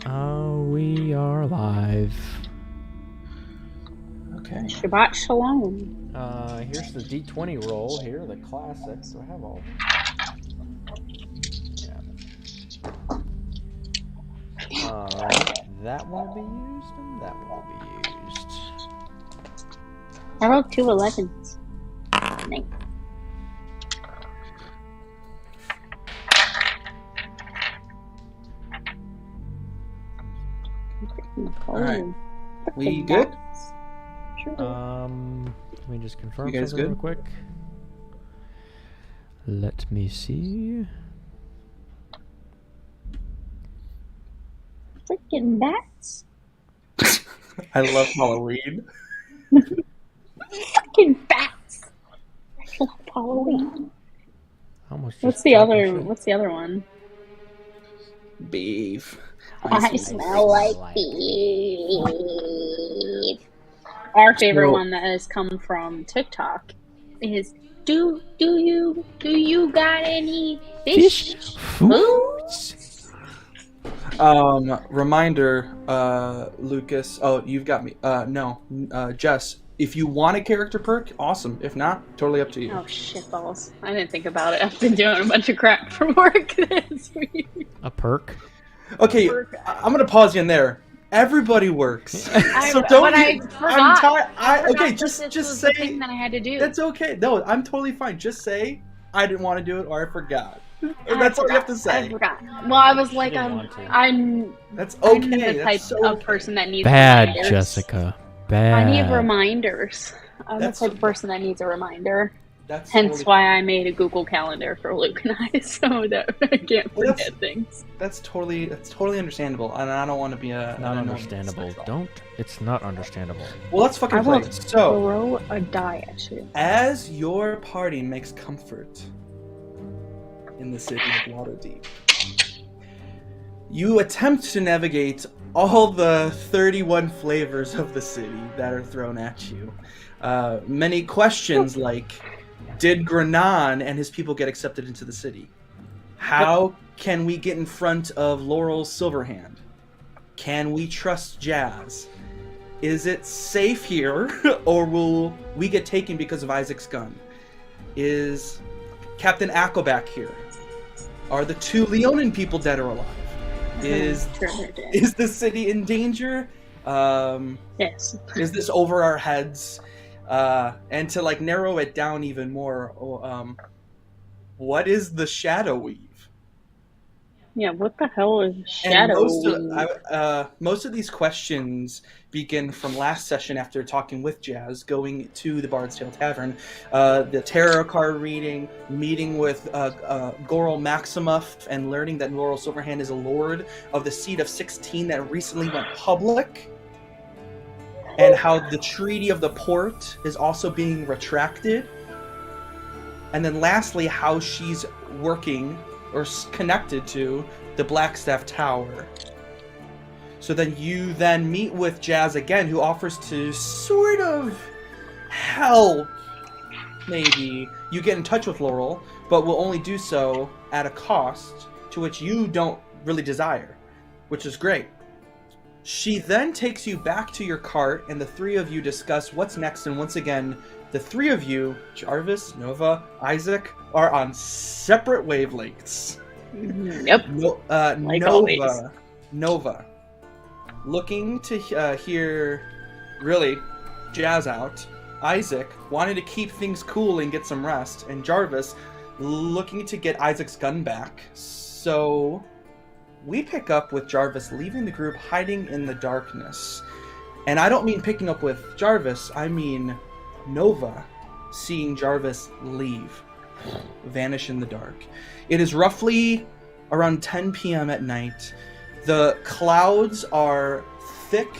Oh, we are live. Okay. Shabbat Shalom. Here's the D20 roll here, the classic. Do I have all? Yeah. Alright, that one will be used, and that one will be used. I rolled 2 11s. Nice. Alright. We good? Sure. Let me just confirm You guys something good? real quick. Let me see. Freaking bats. I love Halloween. Freaking bats. I love Halloween. Almost What's just the dropped my other? shit. What's the other one? Beef. I smell like beef. Our favorite one that has come from TikTok is do you got any fish foods? Reminder, Lucas. Oh, you've got me. No, Jess. If you want a character perk, awesome. If not, totally up to you. Oh shitballs! I didn't think about it. I've been doing a bunch of crap for work this week. A perk? Okay, I'm gonna pause you in there. Everybody works. So don't. But I forgot. Okay, this just was say the thing that I had to do. that's okay. No, I'm totally fine. Just say I didn't want to do it or I forgot. I That's all you have forgot. to say. I forgot. Well, I was like, didn't want to. I'm That's I'm okay. the type That's so of okay. person that needs Bad, reminders. Jessica. Bad. I need reminders. I'm That's the type of okay. person that needs a reminder. That's Hence totally, why I made a Google Calendar for Luke and I, so that I can't Well, forget things. that's totally understandable, and I don't want to be a Not an understandable. annoyance. Don't. It's not understandable. Well, let's fucking I play. will So, throw a die at you. as your party makes comfort in the city of Waterdeep, you attempt to navigate all the 31 flavors of the city that are thrown at you. Many questions like, did Granan and his people get accepted into the city? How can we get in front of Laurel Silverhand? Can we trust Jazz? Is it safe here, or will we get taken because of Isaac's gun? Is Captain Ackleback here? Are the 2 Leonin people dead or alive? Is the city in danger? Yes. Is this over our heads? And to like narrow it down even more, what is the Shadow Weave? Yeah, what the hell is And Shadow? most of these questions begin from last session after talking with Jazz, going to the Bard's Tale Tavern, the tarot card reading, meeting with Goral Maximoff, and learning that Laurel Silverhand is a lord of the Seat of 16 that recently went public, and how the Treaty of the Port is also being retracted. And then lastly, how she's working or connected to the Blackstaff Tower. So then you then meet with Jazz again, who offers to sort of help. Maybe you get in touch with Laurel, but will only do so at a cost to which you don't really desire, which is great. She then takes you back to your cart, and the 3 of you discuss what's next. And once again, the 3 of you, Jarvis, Nova, Isaac, are on separate wavelengths. Yep. Like always. Nova, looking to hear, really, Jazz out. Isaac, wanting to keep things cool and get some rest. And Jarvis, looking to get Isaac's gun back. So we pick up with Jarvis leaving the group, hiding in the darkness. And I don't mean picking up with Jarvis, I mean Nova seeing Jarvis leave, vanish in the dark. It is roughly around 10 p.m. at night. The clouds are thick,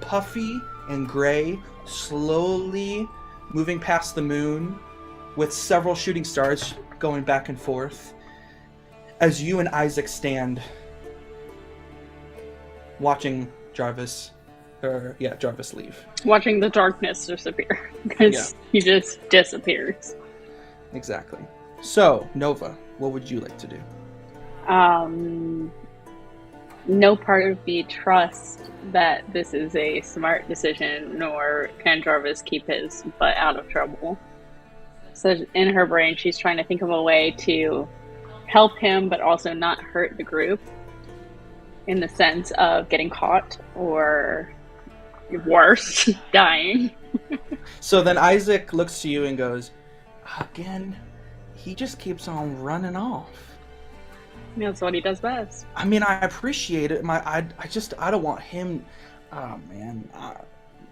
puffy, and gray, slowly moving past the moon, with several shooting stars going back and forth, as you and Isaac stand watching Jarvis leave. Watching the darkness disappear, because he just disappears. Exactly. So, Nova, what would you like to do? no part of me trusts that this is a smart decision, nor can Jarvis keep his butt out of trouble. So in her brain, she's trying to think of a way to help him, but also not hurt the group in the sense of getting caught or worse, dying. So then Isaac looks to you and goes, again, he just keeps on running off. That's what he does best. I mean, I appreciate it. I don't want him. Oh man.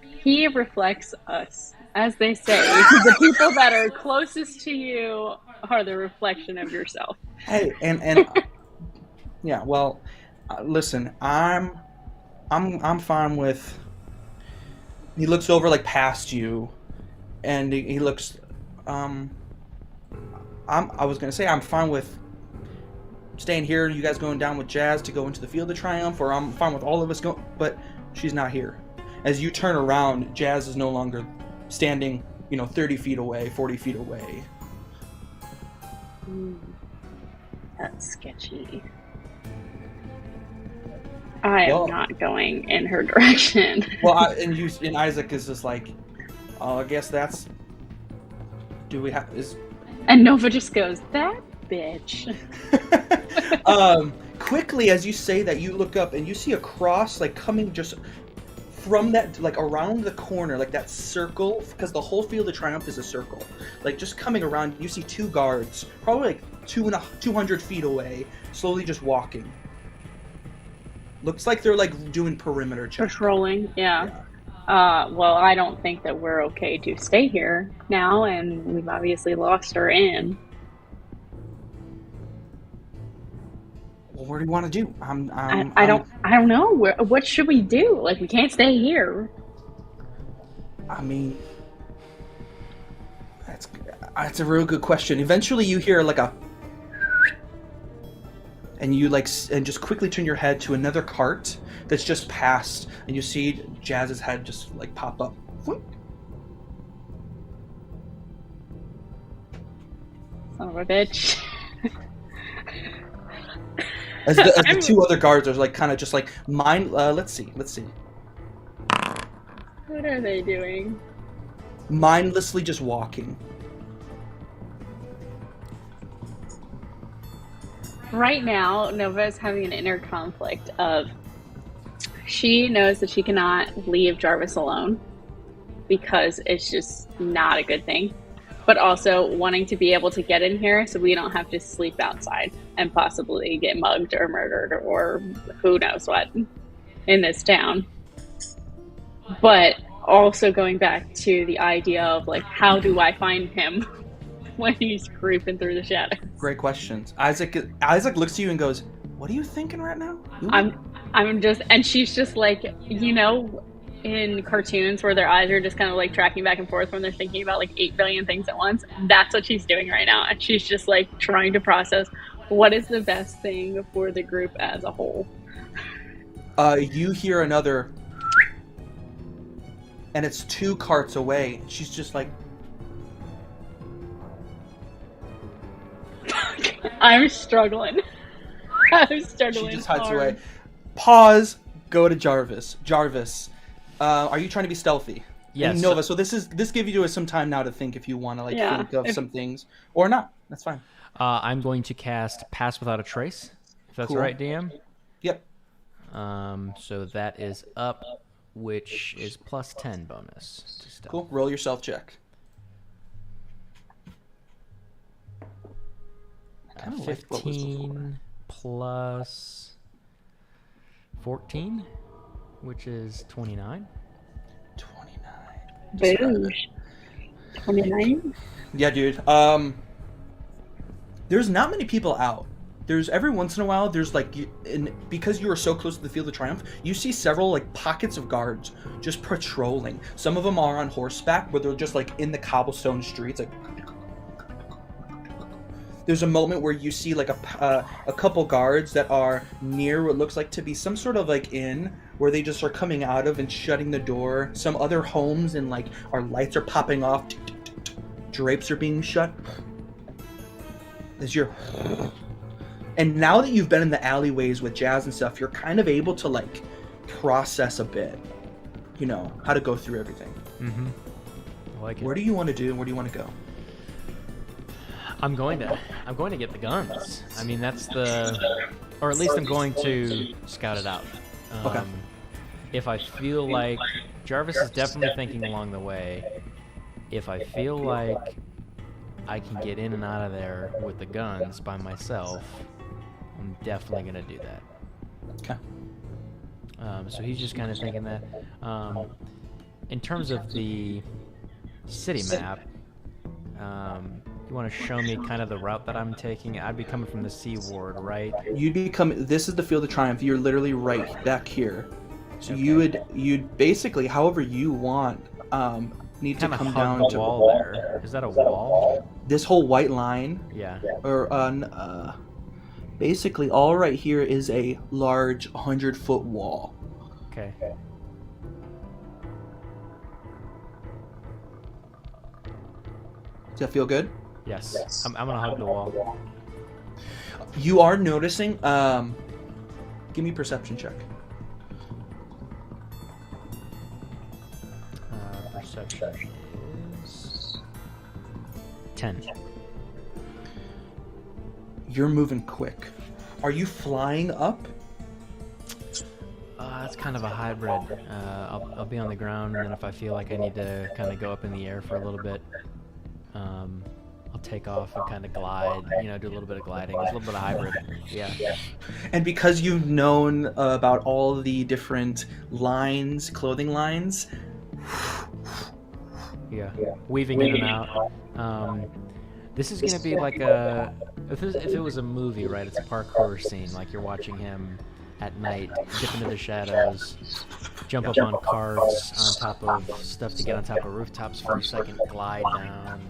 He reflects us, as they say. The people that are closest to you are the reflection of yourself. Hey, and yeah. Well, listen, I'm fine with. He looks over like past you, and he looks. I was gonna say I'm fine with staying here. You guys going down with Jazz to go into the Field of Triumph, or I'm fine with all of us going. But she's not here. As you turn around, Jazz is no longer standing, 30 feet away, 40 feet away. That's sketchy. I am not going in her direction. Well, and Isaac is just like, oh, I guess that's. Do we have is? And Nova just goes, that bitch. Quickly, as you say that, you look up and you see a cross like coming just from that, like around the corner, like that circle, because the whole Field of Triumph is a circle. Like just coming around, you see two guards, probably like 200 feet away, slowly just walking. Looks like they're like doing perimeter checks. Patrolling, yeah. Well, I don't think that we're okay to stay here now, and we've obviously lost our in. Well, what do you want to do? I don't know. What should we do? Like, we can't stay here. I mean, that's a real good question. Eventually, you hear like a. And you and just quickly turn your head to another cart that's just passed, and you see Jazz's head just like pop up. Son of a bitch. As the two other guards are like kind of just like let's see. What are they doing? Mindlessly just walking. Right now, Nova is having an inner conflict of she knows that she cannot leave Jarvis alone because it's just not a good thing, but also wanting to be able to get in here so we don't have to sleep outside and possibly get mugged or murdered or who knows what in this town. But also going back to the idea of like, how do I find him when he's creeping through the shadows? Great questions. Isaac looks to you and goes, "What are you thinking right now?" I'm just, and she's just like, in cartoons where their eyes are just kind of like tracking back and forth when they're thinking about like 8 billion things at once. That's what she's doing right now, and she's just like trying to process what is the best thing for the group as a whole. You hear another, and it's 2 carts away. She's just like. I'm struggling. She just hides hard. away. Pause. Go to Jarvis. Jarvis, are you trying to be stealthy? Yes. And Nova. So this gives you some time now to think if you want to think of some things or not. That's fine. I'm going to cast Pass Without a Trace. If that's Cool. right, DM. Yep. So that is up, which is plus 10 bonus to stealth. Cool. Roll your stealth check. 15 plus 14, which is 29. 29. Boosh. 29? Yeah, dude. There's not many people out. There's every once in a while. There's because you are so close to the Field of Triumph, you see several pockets of guards just patrolling. Some of them are on horseback, where they're just in the cobblestone streets. There's a moment where you see a couple guards that are near what looks like to be some sort of inn, where they just are coming out of and shutting the door. Some other homes and our lights are popping off. Drapes are being shut. As you're And now that you've been in the alleyways with Jazz and stuff, you're kind of able to like process a bit, you know, how to go through everything. Mm-hmm. I like it. Where do you want to do and where do you want to go? I'm going to get the guns. I mean, that's or at least I'm going to scout it out. Okay. If I feel like Jarvis is definitely thinking along the way, if I feel like I can get in and out of there with the guns by myself, I'm definitely going to do that. Okay. So he's just kind of thinking that. In terms of the city map, you want to show me kind of the route that I'm taking? I'd be coming from the C ward, right? This is the Field of Triumph. You're literally right back here. So Okay. you'd basically, however you want, need to Kind of come hug down the to wall there. Is that a wall? this whole white line, Yeah. or basically all right here is a large 100-foot wall. Okay. Does that feel good? Yes. I'm gonna hug the wall. You are noticing. Give me a perception check. Perception is 10. You're moving quick. Are you flying up? It's kind of a hybrid. I'll be on the ground, and then if I feel like I need to kind of go up in the air for a little bit, I'll take off and kind of glide. You know, do a little bit of gliding. It's a little bit of hybrid. Yeah. And because you've known about all the different lines, clothing lines. Yeah. Weaving in and out. This is gonna be like if it was a movie, right? It's a parkour scene. Like you're watching him at night dip into the shadows, jump up on carts, on top of stuff to get on top of rooftops for a second, glide down,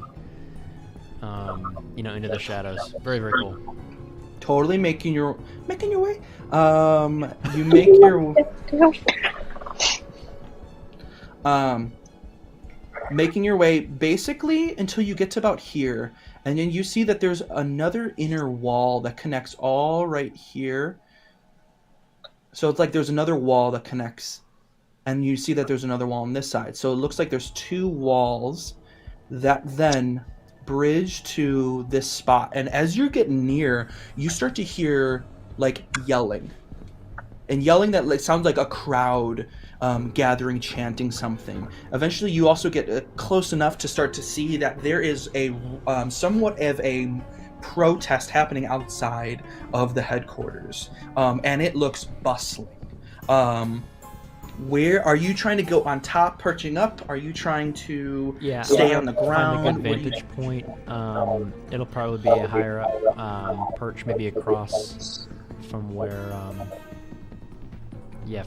you know, into the shadows. Very, very cool. Totally making your way. You make your making your way basically until you get to about here, and then you see that there's another inner wall that connects all right here. So it's like there's another wall that connects, and you see that there's another wall on this side. So it looks like there's two walls that then bridge to this spot. And as you're getting near, you start to hear like yelling, and yelling that like sounds like a crowd gathering, chanting something. Eventually, you also get close enough to start to see that there is a somewhat of a protest happening outside of the headquarters, and it looks bustling. Where are you trying to go? On top, perching up? Are you trying to stay on the ground? Find a good vantage point. It'll probably be a higher up perch, maybe across from where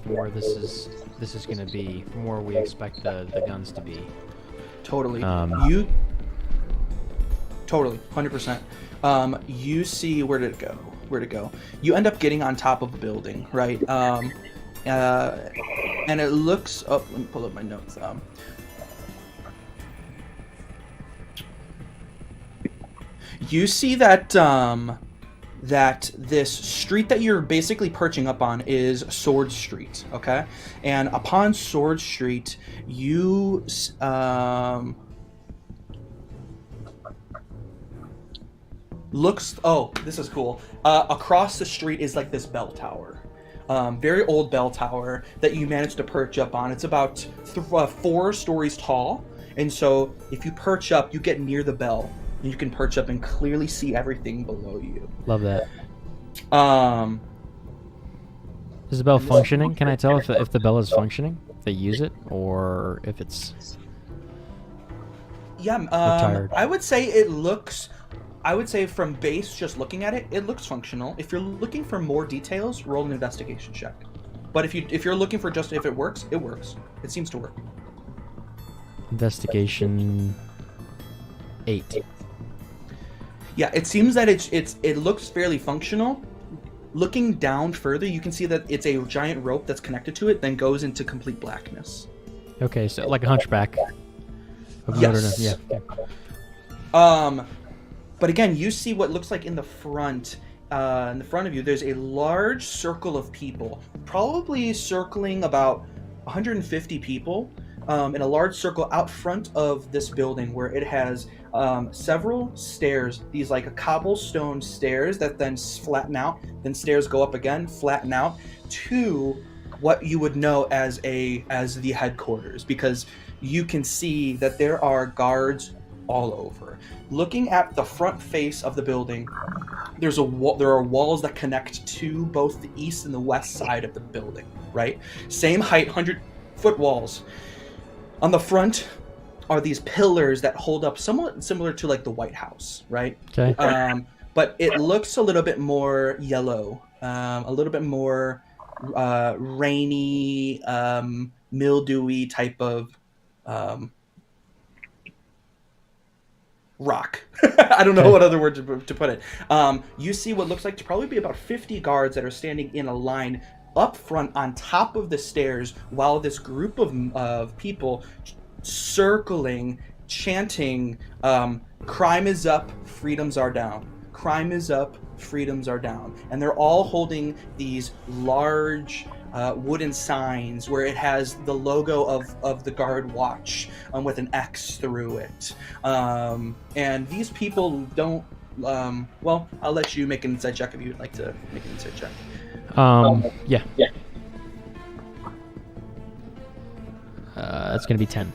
from where this is gonna be, from where we expect the guns to be. Totally. You totally 100%. You see where to go. You end up getting on top of a building, right? And it looks. Oh, let me pull up my notes. You see that that this street that you're basically perching up on is Sword Street, okay? And upon Sword Street, you this is cool. Across the street is like this bell tower. Very old bell tower that you managed to perch up on. It's about 4 stories tall, and so if you perch up, you get near the bell, and you can perch up and clearly see everything below you. Love that. Um, Is the bell functioning? Can I tell if the bell is functioning? If they use it, or if it's tired? I would say it looks. I would say from base, just looking at it, it looks functional. If you're looking for more details, roll an investigation check. But if you're looking for just if it works, it works. It seems to work. Investigation 8. Yeah, it seems that it looks fairly functional. Looking down further, you can see that it's a giant rope that's connected to it, then goes into complete blackness. Okay, so like a hunchback of Yes. Notre Dame. Yeah. Okay. But again, you see what looks like in the front in the front of you, there's a large circle of people, probably circling about 150 people, in a large circle out front of this building, where it has several stairs, these like a cobblestone stairs that then flatten out, then stairs go up again, flatten out to what you would know as the headquarters, because you can see that there are guards all over. Looking at the front face of the building, there are walls that connect to both the east and the west side of the building, right? Same height, 100-foot walls. On the front are these pillars that hold up, somewhat similar to like the White House, right? Okay. But it looks a little bit more yellow, a little bit more rainy, mildewy type of rock. I don't know Okay. what other word to put it. You see what looks like to probably be about 50 guards that are standing in a line up front on top of the stairs, while this group of people circling, chanting, crime is up, freedoms are down. Crime is up, freedoms are down. And they're all holding these large wooden signs where it has the logo of the guard watch with an X through it. And these people don't, well, I'll let you make an insight check if you'd like to make an insight check. Yeah. That's gonna be 10.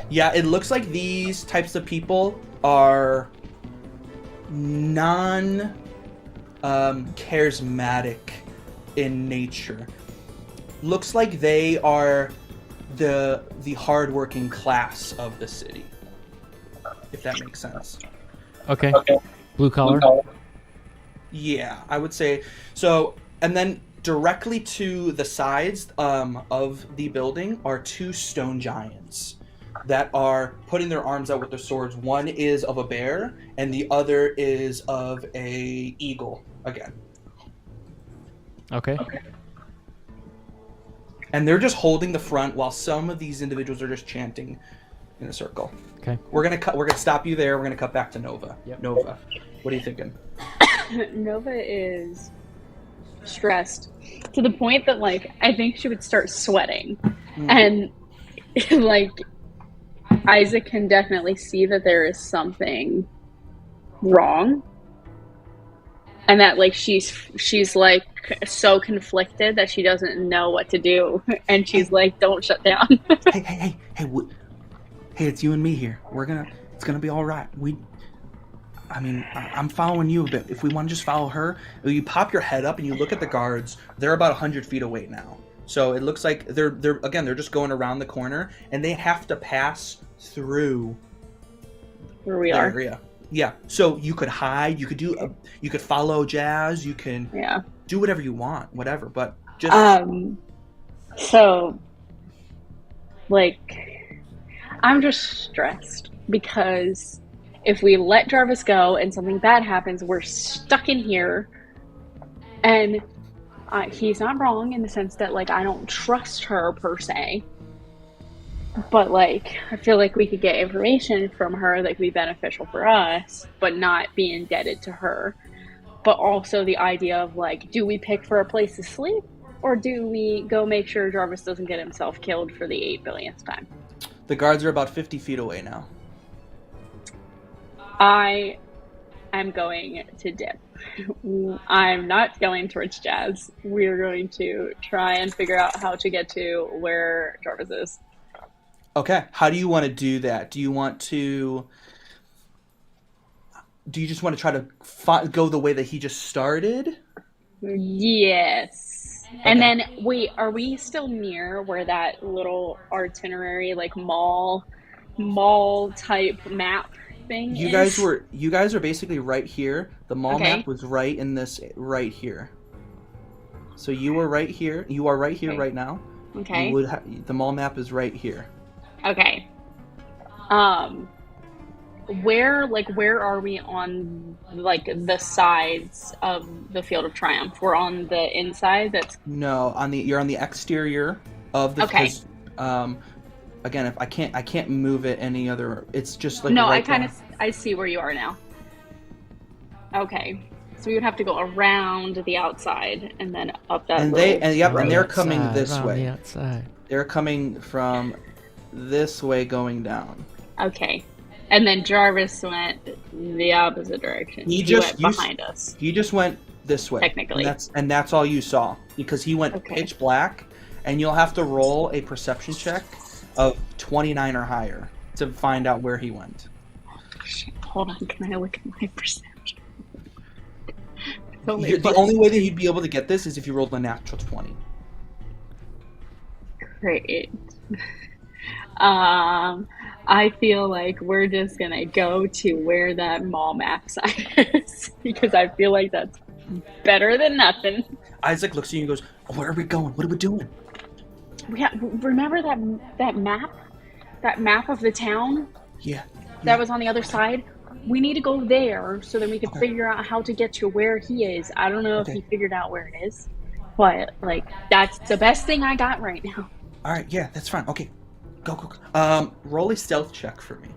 Yeah, it looks like these types of people are charismatic in nature. Looks like they are the hardworking class of the city, if that makes sense. Okay. Blue collar. Yeah, I would say so. And then directly to the sides of the building are two stone giants that are putting their arms out with their swords. One is of a bear, and the other is of a eagle again. Okay. And they're just holding the front while some of these individuals are just chanting in a circle. Okay. We're gonna stop you there. We're gonna cut back to Nova. Yep. Nova, what are you thinking? Nova is stressed to the point that, like, I think she would start sweating. And, like, Isaac can definitely see that there is something wrong. And that, like, she's like, so conflicted that she doesn't know what to do. And she's like, don't shut down. Hey, it's you and me here. It's gonna be all right. I'm following you a bit. If we want to just follow her, you pop your head up and you look at the guards. They're about 100 feet away now. So it looks like they're just going around the corner, and they have to pass through Where we the are. area. Yeah. So you could hide. You could follow Jazz. You can Yeah. do whatever you want, whatever. But just So, like, I'm just stressed because if we let Jarvis go and something bad happens, we're stuck in here. And he's not wrong in the sense that, like, I don't trust her per se. But, like, I feel like we could get information from her that could be beneficial for us, but not be indebted to her. But also the idea of, like, do we pick for a place to sleep? Or do we go make sure Jarvis doesn't get himself killed for the 8 billionth time? the guards are about 50 feet away now. I am going to dip. I'm not going towards Jazz. We're going to try and figure out how to get to where Jarvis is. Okay, how do you want to do that? Do you just want to try to go the way that he just started? Yes. Okay. And then, wait, are we still near where that little itinerary, like mall type map thing You guys are basically right here. The mall map was right in this, right here. So you are right here. You are right here right now. Okay. The mall map is right here. Okay. Where are we on, like, the sides of the Field of Triumph? We're on the inside. No, you're on the exterior of the. Okay. Again, if I can't move it any other. It's just like. No, right I see where you are now. Okay. So we would have to go around the outside and then up that And little... and they're Right coming outside, this around way. the outside. They're coming from this way going down. Okay. And then Jarvis went the opposite direction. He went behind us. He just went this way. Technically. And that's all you saw because he went Okay. pitch black, and you'll have to roll a perception check of 29 or higher to find out where he went. Shit, hold on, can I look at my perception? The only way that you'd be able to get this is if you rolled a natural 20. Great. I feel like we're just gonna go to where that mall map sign is because I feel like that's better than nothing. Isaac looks at you and goes, "Where are we going? What are we doing?" Remember that map of the town Yeah. that was on the other side? We need to go there so that we can Okay. figure out how to get to where he is. I don't know if Okay. he figured out where it is, but like that's the best thing I got right now. All right. Yeah, that's fine. Okay. Go. Roll a stealth check for me.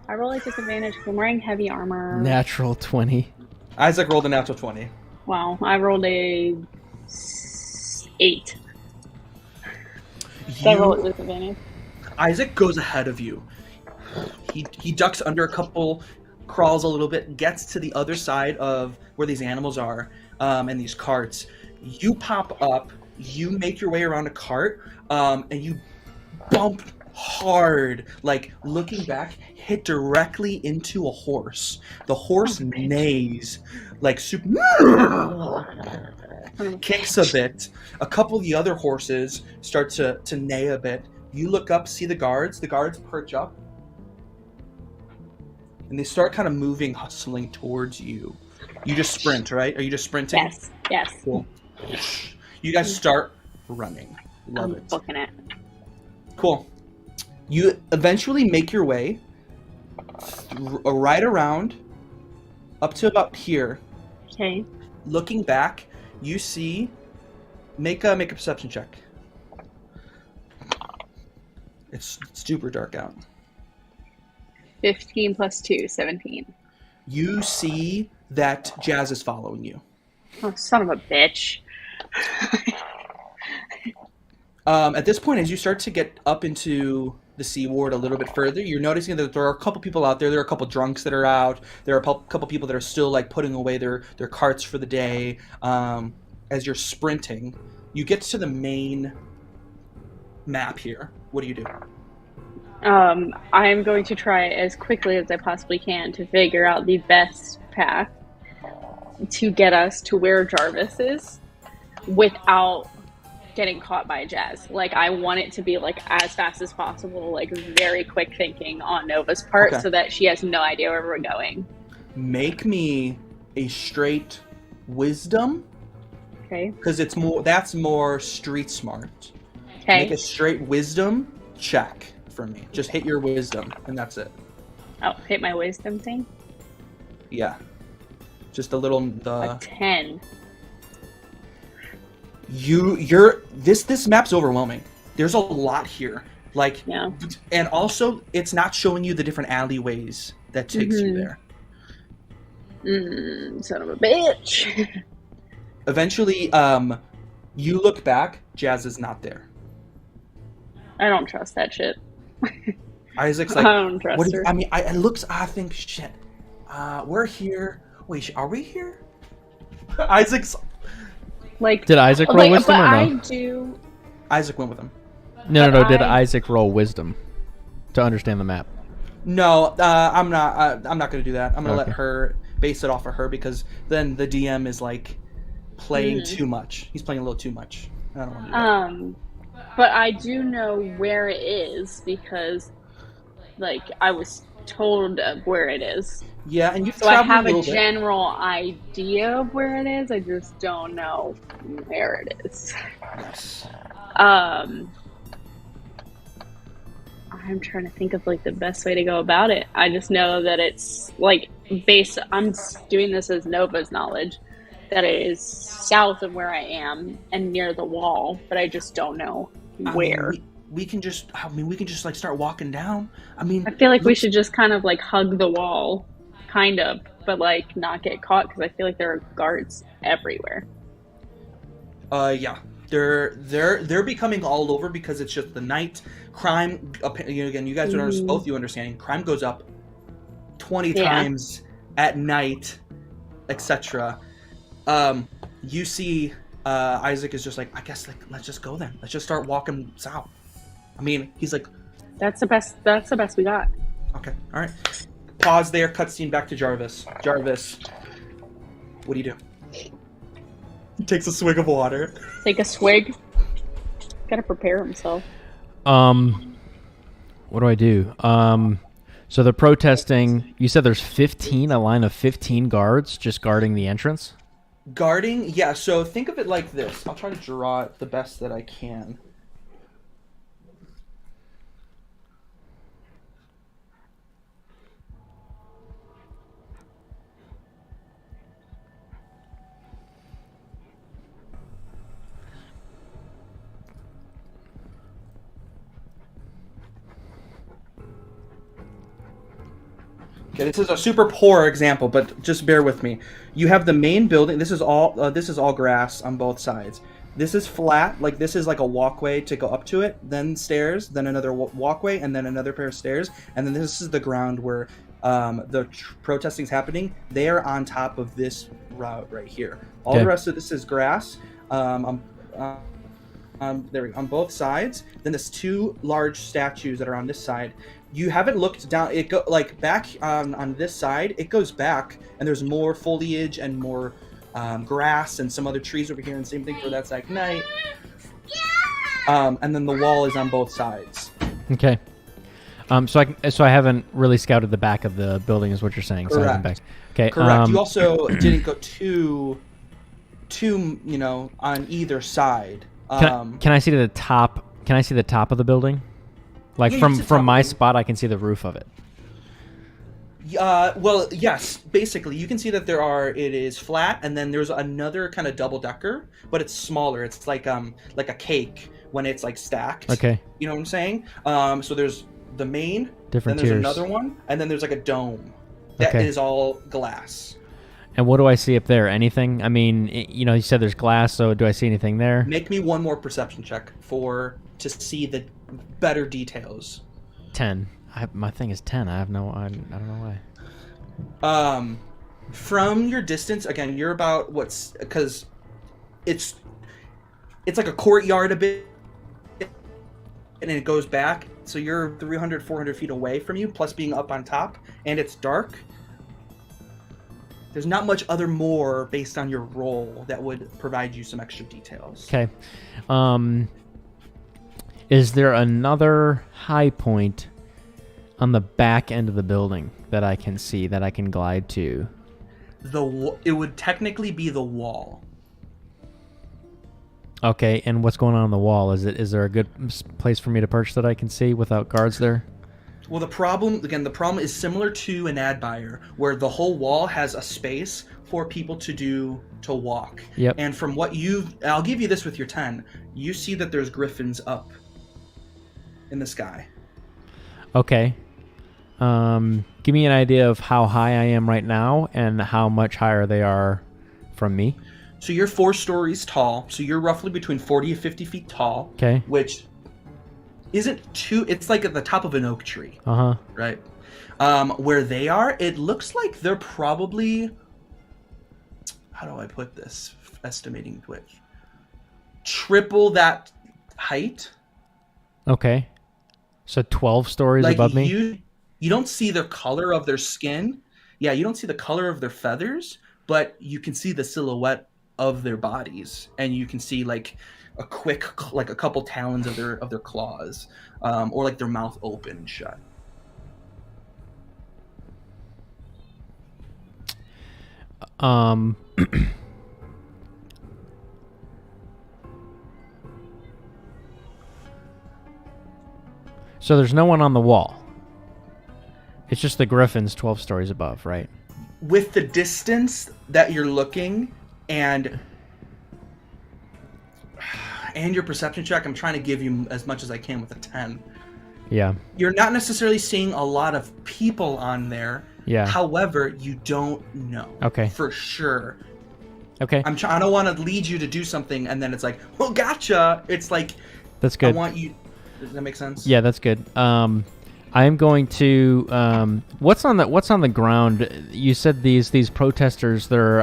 I roll a disadvantage because I'm wearing heavy armor. Natural 20. Isaac rolled a natural 20. Wow, I rolled a 8. Did I roll at disadvantage? Isaac goes ahead of you. He ducks under a couple, crawls a little bit, gets to the other side of where these animals are, and these carts. You pop up, you make your way around a cart, and you bump hard, like looking back, hit directly into a horse. The horse neighs, like super, kicks a bit. A couple of the other horses start to neigh a bit. You look up, see the guards. The guards perch up. And they start kind of moving, hustling towards you. You just sprint, right? Are you just sprinting? Yes. Cool. You guys start running. Love I'm it. booking it. Cool. You eventually make your way right around up to about here. Okay. Looking back, you see. Make a perception check. It's super dark out. 15 plus 2, 17. You see that Jazz is following you. Oh, son of a bitch. At this point, as you start to get up into the Sea Ward a little bit further, you're noticing that there are a couple people out there. There are a couple drunks that are out. There are a couple people that are still like putting away their carts for the day. As you're sprinting, you get to the main map here. What do you do? I am going to try as quickly as I possibly can to figure out the best path to get us to where Jarvis is without getting caught by Jazz. Like, I want it to be like as fast as possible, like very quick thinking on Nova's part, Okay. so that she has no idea where we're going. Make me a straight wisdom, Okay. because that's more street smart. Make Okay. a straight wisdom check for me. Just hit your wisdom, and that's it. Oh, hit my wisdom thing. Yeah. Just a little A 10. this map's overwhelming. There's a lot here. Like, Yeah. and also it's not showing you the different alleyways that takes you Mhm. there. Son of a bitch. Eventually, you look back, Jazz is not there. I don't trust that shit. Isaac's I like, don't trust what do you, her. I mean, I think, shit. We're here. Wait, are we here? Isaac's. Like, Did Isaac roll like, wisdom but or no? I do. Isaac went with him. No. but Did I- Isaac roll wisdom to understand the map? No, I'm not. I'm not gonna do that. I'm gonna let Okay. her base it off of her because then the DM is like playing Mhm. too much. He's playing a little too much. I don't want to do that. But I do know where it is because, like, I was told of where it is. Yeah, and you've So I traveled have a a little bit. general idea of where it is. I just don't know where it is. Yes. I'm trying to think of like the best way to go about it. I just know that it's like I'm doing this as Nova's knowledge, that it is south of where I am and near the wall, but I just don't know I where. mean, we can just like start walking down. I mean, I feel like we should just kind of like hug the wall, kind of, but like not get caught because I feel like there are guards everywhere. Yeah, they're becoming all over because it's just the night. Crime, again, you guys would both you understanding. Crime goes up 20 times at night, etc. You see, Isaac is just like, I guess, like, let's just go then. Let's just start walking south. I mean, he's like, that's the best we got. Okay, all right. Pause there. Cutscene back to Jarvis. Jarvis, what do you do? He takes a swig of water. Take a swig. Gotta prepare himself. What do I do? So they're protesting. You said there's a line of 15 guards just guarding the entrance? Guarding? Yeah, so think of it like this. I'll try to draw it the best that I can. Okay, this is a super poor example, but just bear with me. You have the main building. This is all grass on both sides. This is flat, like this is like a walkway to go up to it, then stairs, then another walkway, and then another pair of stairs, and then this is the ground where the protesting is happening. They are on top of this route right here. All the rest of this is grass. There we go, on both sides. Then there's two large statues that are on this side. You haven't looked down. It go like back on this side. It goes back, and there's more foliage and more grass and some other trees over here, and same thing for that side. Night. And then the wall is on both sides. Okay. So I haven't really scouted the back of the building, is what you're saying. Correct. So I haven't back. Okay. Correct. You also didn't go too, on either side. Can I see to the top? Can I see the top of the building? Like from my spot, I can see the roof of it. Well, yes. Basically, you can see that it is flat, and then there's another kind of double decker, but it's smaller. It's like a cake when it's like stacked. Okay. You know what I'm saying? So there's the main, Different then there's tiers. another one, and then there's like a dome that is all glass. And what do I see up there? Anything? I mean, you said there's glass, so do I see anything there? Make me one more perception check to see the better details. 10. My thing is 10. I don't know why. From your distance, again, you're about because it's like a courtyard a bit, and it goes back, so you're 300, 400 feet away from you, plus being up on top, and it's dark. There's not much more based on your role that would provide you some extra details. Okay. Is there another high point on the back end of the building that I can see, that I can glide to? It would technically be the wall. Okay, and what's going on the wall? Is there a good place for me to perch that I can see without guards there? Well, the problem is similar to an ad buyer, where the whole wall has a space for people to walk. Yep. And from what I'll give you this with your 10, you see that there's griffins up in the sky. Okay. Give me an idea of how high I am right now and how much higher they are from me. So you're 4 stories tall, so you're roughly between 40 and 50 feet tall. Okay. Which isn't too, it's like at the top of an oak tree. Uh-huh. Right? Where they are, it looks like they're probably, how do I put this? Estimating width. Triple that height. Okay. So 12 stories above me? You don't see the color of their skin. Yeah, you don't see the color of their feathers, but you can see the silhouette of their bodies, and you can see like a couple talons of their claws, or like their mouth open and shut. So there's no one on the wall. It's just the griffins 12 stories above, right? With the distance that you're looking and and your perception check, I'm trying to give you as much as I can with a 10. Yeah. You're not necessarily seeing a lot of people on there. Yeah. However, you don't know. Okay. For sure. Okay. I don't want to lead you to do something and then it's like, well, gotcha. It's like, That's good. I want you. Does that make sense? Yeah, that's good. I'm going to what's on the ground? You said these protesters. They're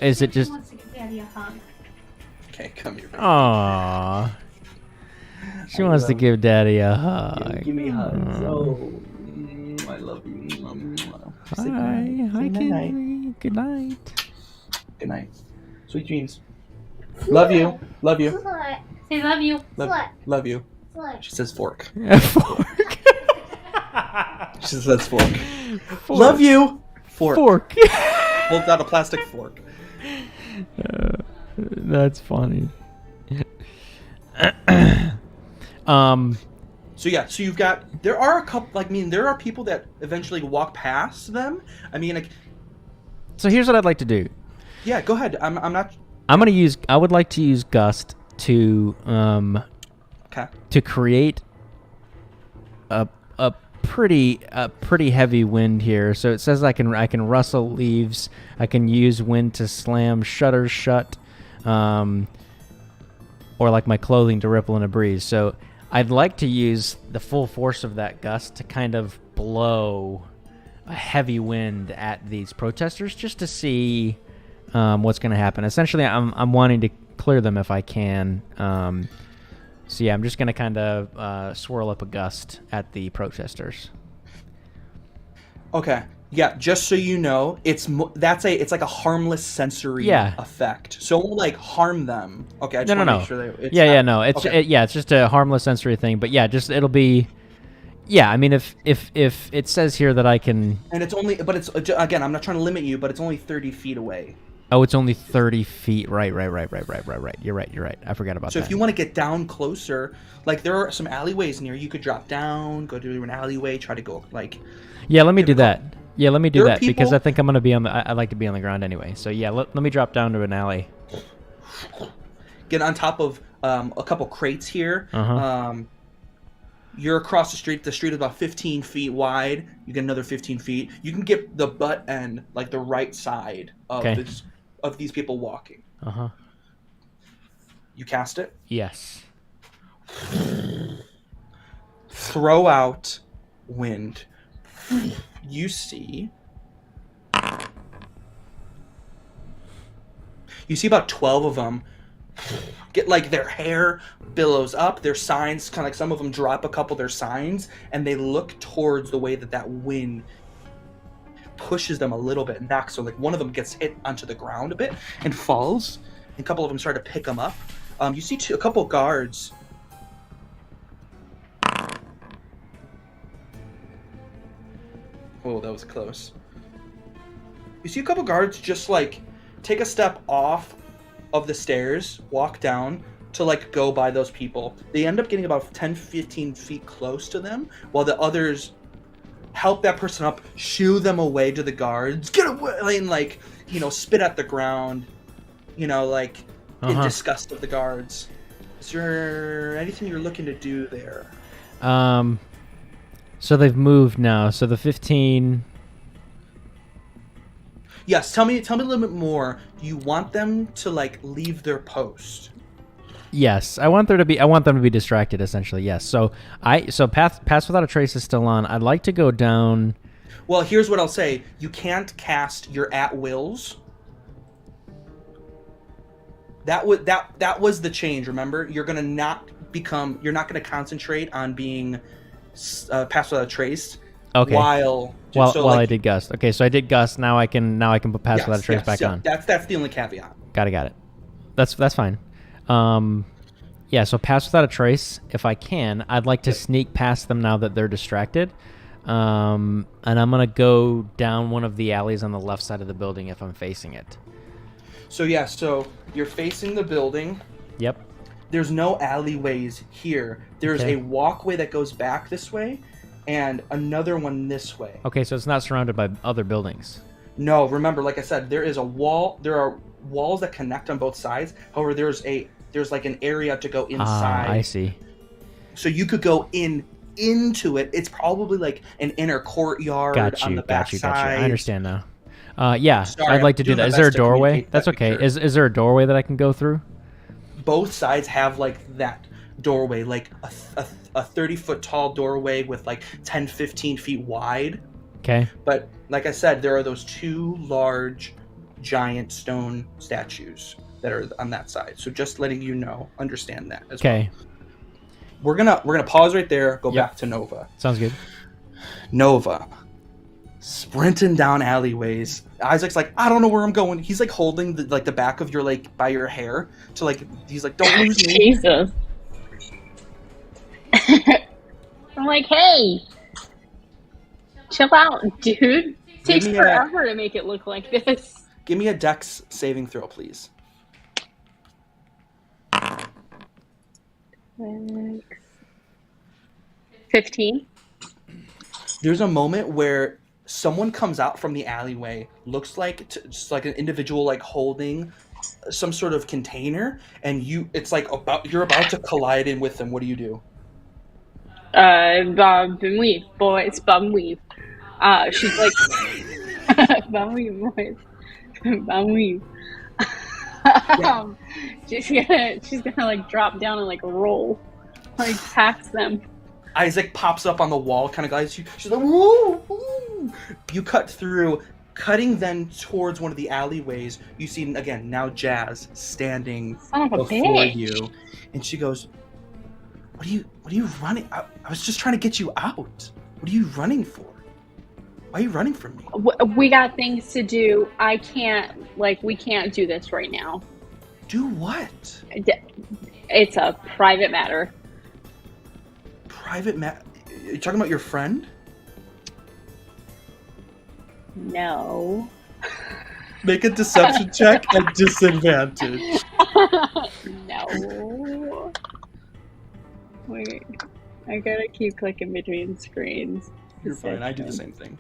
is it just? Wants to give Daddy a hug. Okay, come here. Aww. She wants to give Daddy a hug. Give me hugs. Oh, I love you. Say Hi, goodnight. hi, Say night-night. Kinley. Good night. Good night. Sweet dreams. Love you. Love you. Slut. Say love you. Love, Slut. love you. Slut. She says fork. Fork. She says fork. Love you. Fork. Fork. Holds out a plastic fork. That's funny. So yeah, so you've got, there are a couple, like, I mean, there are people that eventually walk past them. I mean, like, So here's what I'd like to do. yeah, go ahead. I'm not, I would like to use Gust to okay. to create a pretty heavy wind here. So it says I can rustle leaves. I can use wind to slam shutters shut, or like my clothing to ripple in a breeze. So I'd like to use the full force of that gust to kind of blow a heavy wind at these protesters, just to see what's going to happen. Essentially, I'm wanting to clear them if I can. So yeah, I'm just going to kind of swirl up a gust at the protesters. Okay. Yeah, just so you know, it's like a harmless sensory Yeah. effect. So it won't like harm them. Okay, I just No, want to no. make sure that it's Yeah, not- yeah, no. It's okay. it's just a harmless sensory thing. But yeah, just it'll be. Yeah, I mean, if it says here that I can. And it's only, but it's again, I'm not trying to limit you, but it's only 30 feet away. Oh, it's only 30 feet. Right. You're right. I forgot about So that. if you want to get down closer, like there are some alleyways near, you could drop down, go to an alleyway, try to go like. Yeah, let me do that. Yeah, let me do There are that because people- I think I'm gonna be on the. I like to be on the ground anyway. So yeah, let me drop down to an alley. Get on top of a couple crates here. Uh-huh. You're across the street. The street is about 15 feet wide. You get another 15 feet. You can get the butt end, like the right side of Okay. of these people walking. Uh huh. You cast it. Yes. Throw out wind. You see. You see about 12 of them get like their hair billows up, their signs kind of like some of them drop a couple of their signs, and they look towards the way that wind pushes them a little bit, knocks. So like one of them gets hit onto the ground a bit and falls, and a couple of them start to pick them up. You see a couple guards. Oh, that was close. You see a couple guards just like take a step off of the stairs, walk down to like go by those people. They end up getting about 10-15 feet close to them, while the others help that person up, shoo them away to the guards, get away, and like, you know, spit at the ground, you know, like in disgust of the guards. Is there anything you're looking to do there? So they've moved now. So the 15. Yes, tell me a little bit more. Do you want them to like leave their post? Yes, I want them to be distracted. Essentially, yes. So pass without a trace is still on. I'd like to go down. Well, here's what I'll say. You can't cast your at-wills. That was the change, remember? You're not gonna concentrate on being pass without a trace. Okay. While I did gust. Okay, so I did gust. Now I can put pass without a trace back on. That's the only caveat. Got it. That's fine. Yeah. So pass without a trace. If I can, I'd like to sneak past them now that they're distracted. And I'm gonna go down one of the alleys on the left side of the building if I'm facing it. So you're facing the building. Yep. There's no alleyways here. There's Okay. a walkway that goes back this way, and another one this way. Okay, so it's not surrounded by other buildings. No, remember, like I said, there is a wall. There are walls that connect on both sides. However, there's there's like an area to go inside. I see. So you could go into it. It's probably like an inner courtyard on the back side. I understand now. Yeah, Sorry, I'd like to I'm do doing that. my Is there a best to doorway? communicate That's that okay. picture. Is there a doorway that I can go through? Both sides have like that doorway, like a 30-foot tall doorway with like 10, 15 feet wide. Okay. But like I said, there are those two large, giant stone statues that are on that side. So just letting you know, understand that as well. Okay. We're gonna pause right there. Go Yep. back to Nova. Sounds good. Nova, sprinting down alleyways. Isaac's like, I don't know where I'm going. He's like holding the back of your like by your hair to like. He's like, don't lose me. Jesus. I'm like, hey, chill out, dude. Takes me a- forever to make it look like this. Give me a Dex saving throw, please. 15. There's a moment where someone comes out from the alleyway, looks like just like an individual like holding some sort of container, and it's like you're about to collide in with them. What do you do? Bum weave, boys, bum weave. She's like, bum weave, boys, bum weave. She's gonna like drop down and like roll, like past them. Isaac pops up on the wall, kind of guides you. She's like, woo, woo. You cut through, cutting then towards one of the alleyways. You see again now Jazz standing Son of a before bitch. you, and she goes, What are you running? I was just trying to get you out. What are you running for? Why are you running from me? We got things to do. We can't do this right now. Do what? It's a private matter. Private you talking about your friend? No. Make a deception check at disadvantage. No. Wait. I gotta keep clicking between screens. You're fine. I do the same thing.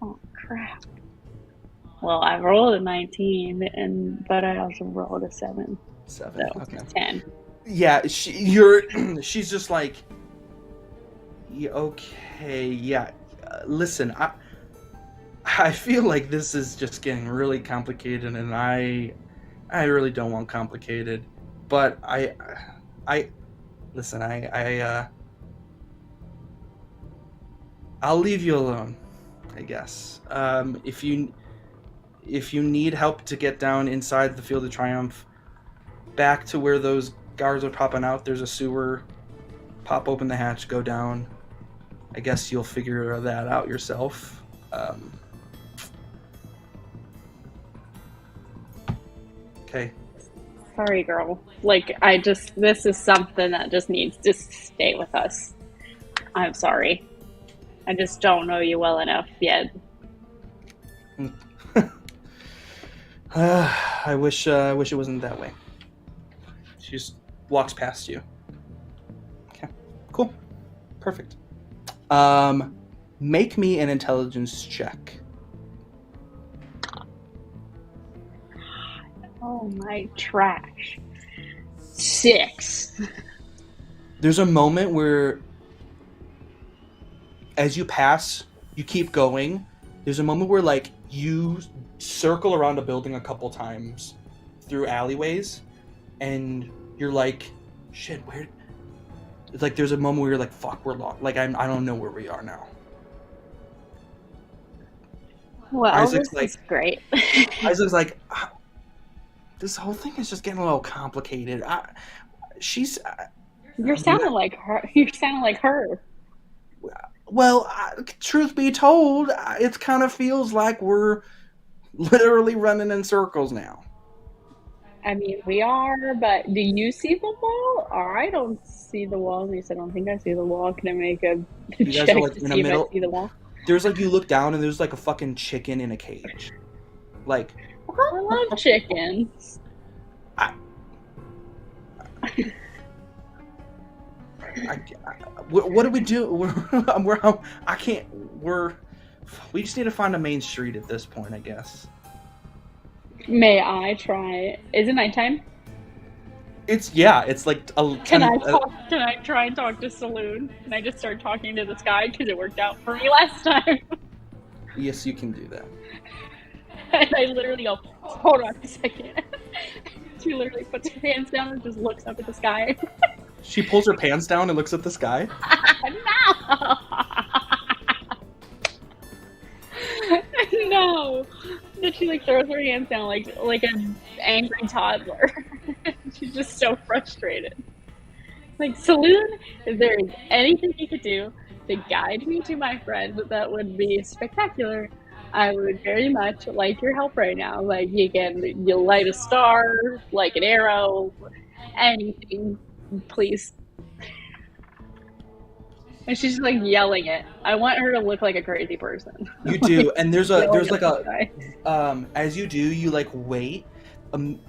Oh crap. Well, I rolled a 19, but I also rolled a 7, 7. so Okay. 10. Yeah, she's just like, yeah, okay, yeah. Listen, I feel like this is just getting really complicated, and I really don't want complicated, but listen, I'll leave you alone, I guess. If you need help to get down inside the Field of Triumph, back to where those guards are popping out, there's a sewer. Pop open the hatch, go down. I guess you'll figure that out yourself. Okay. Sorry, girl. This is something that just needs to stay with us. I'm sorry. I just don't know you well enough yet. I wish it wasn't that way. She just walks past you. Okay, cool, perfect. Make me an intelligence check. Oh my trash. 6. There's a moment where, as you pass, you keep going. There's a moment where like you circle around a building a couple times through alleyways, and you're like, shit, where? It's like there's a moment where you're like, fuck, we're lost. Like I don't know where we are now. Well, Isaac's this is great. Isaac's like, this whole thing is just getting a little complicated. You're sounding like her. You're sounding like her. Well, truth be told, it kind of feels like we're literally running in circles now. I mean, we are, but do you see the wall? Or I don't see the wall. At least I don't think I see the wall. Can I make a You guys check are like to in the see if middle. I see the wall? There's like, you look down and there's like a fucking chicken in a cage. Like, I love chickens. what do we do? We just need to find a main street at this point, I guess. May I try? Is it nighttime? It's like a Can I try and talk to Saloon? Can I just start talking to this guy because it worked out for me last time? Yes, you can do that. And I literally go, hold on a second. She literally puts her hands down and just looks up at the sky. She pulls her pants down and looks at the sky. No! No! Then she like throws her hands down like an angry toddler. She's just so frustrated. Like, Saloon, if there is anything you could do to guide me to my friend, that would be spectacular. I would very much like your help right now. Like, you light a star, like an arrow, anything, please. And she's just like yelling it. I want her to look like a crazy person. You do, and there's like a guy. as you do, you like wait, and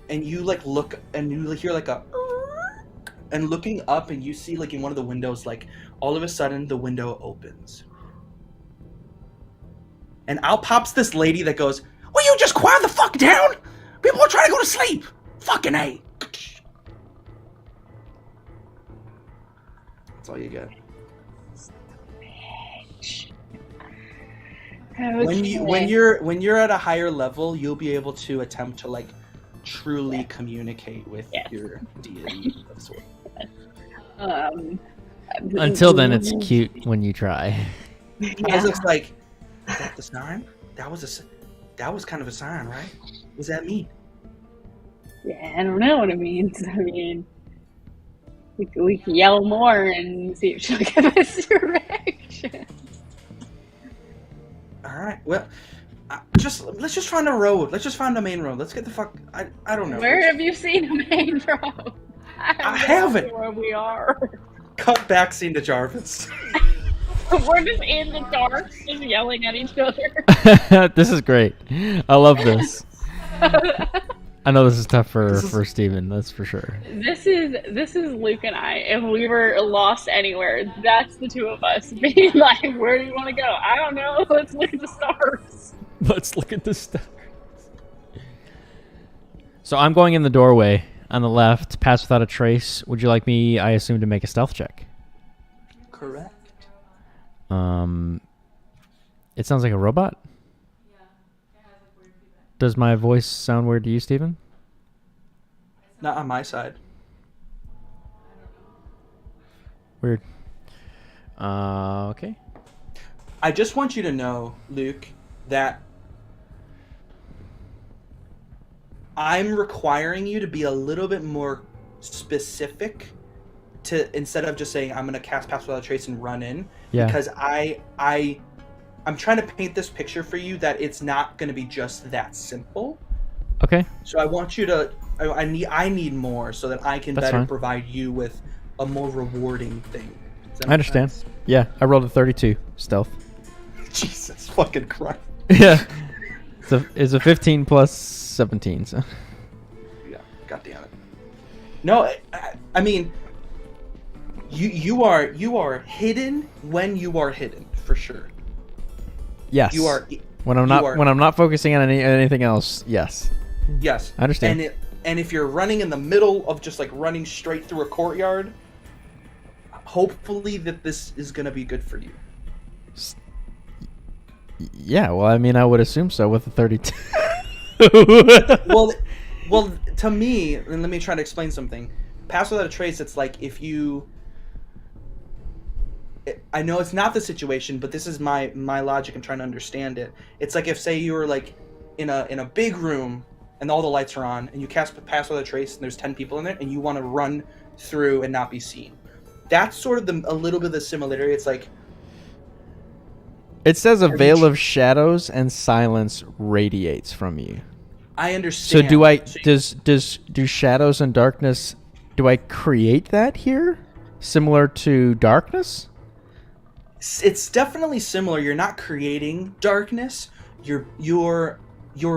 you like look, and you hear like a, and looking up, and you see like in one of the windows, like all of a sudden the window opens, and out pops this lady that goes, "Will you just quiet the fuck down? People are trying to go to sleep. Fucking A." That's all you get. Okay. When you're at a higher level, you'll be able to attempt to like truly communicate with your deity of sorts. Until then, it's cute when you try. I was like, "Is that the sign? That was kind of a sign, right? What does that mean?" Yeah, I don't know what it means. I mean, we can yell more and see if she'll give us direction. All right. Well, let's just find a road. Let's just find the main road. Let's get the fuck. I don't know. Where have you seen a main road? I haven't. Where we are. Cut back scene to Jarvis. We're just in the dark, just yelling at each other. This is great. I love this. I know this is tough for Steven, that's for sure. This is Luke and I. If we were lost anywhere, that's the two of us being like, "Where do you want to go? I don't know. Let's look at the stars." Let's look at the stars. So I'm going in the doorway on the left, pass without a trace. Would you like me, I assume, to make a stealth check? Correct. It sounds like a robot. Does my voice sound weird to you, Steven? Not on my side. Weird. Okay. I just want you to know, Luke, that I'm requiring you to be a little bit more specific instead of just saying I'm going to cast Pass Without a Trace and run in. Yeah. Because I'm trying to paint this picture for you that it's not going to be just that simple. Okay. So I want you to. I need more so that I can That's better fine. provide you with a more rewarding thing. Does that I make understand. sense? Yeah, I rolled a 32 stealth. Jesus fucking Christ. Yeah. It's a 15 plus 17. So. Yeah. God damn it. No, I mean, you are hidden when you are hidden for sure. Yes. You are. When I'm not focusing on anything else. Yes. Yes. I understand. And if you're running in the middle of just like running straight through a courtyard, hopefully that this is gonna be good for you. Yeah. Well, I mean, I would assume so with the 32. Well, to me, and let me try to explain something. Pass Without a Trace, it's like if you. I know it's not the situation, but this is my logic and trying to understand it. It's like if, say, you were like in a big room and all the lights are on, and you cast Pass Without a Trace, and there's 10 people in there, and you want to run through and not be seen. That's sort of a little bit of the similarity. It's like it says a veil of shadows and silence radiates from you. I understand. So do shadows and darkness? Do I create that here, similar to darkness? It's definitely similar. You're not creating darkness. You're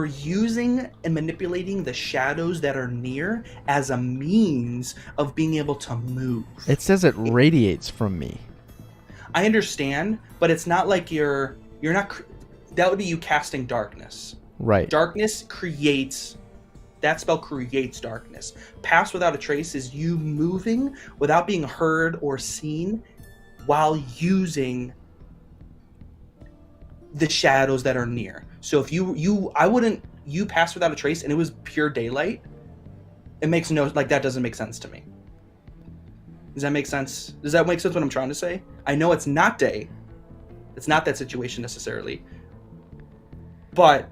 using and manipulating the shadows that are near as a means of being able to move. It says it radiates from me. I understand, but it's not like you're not. That would be you casting darkness. Right. Darkness creates. That spell creates darkness. Pass without a trace is you moving without being heard or seen while using the shadows that are near. So if you pass without a trace and it was pure daylight, it makes no, like, that doesn't make sense to me. Does that make sense? Does that make sense what I'm trying to say? I know it's not day. It's not that situation necessarily. But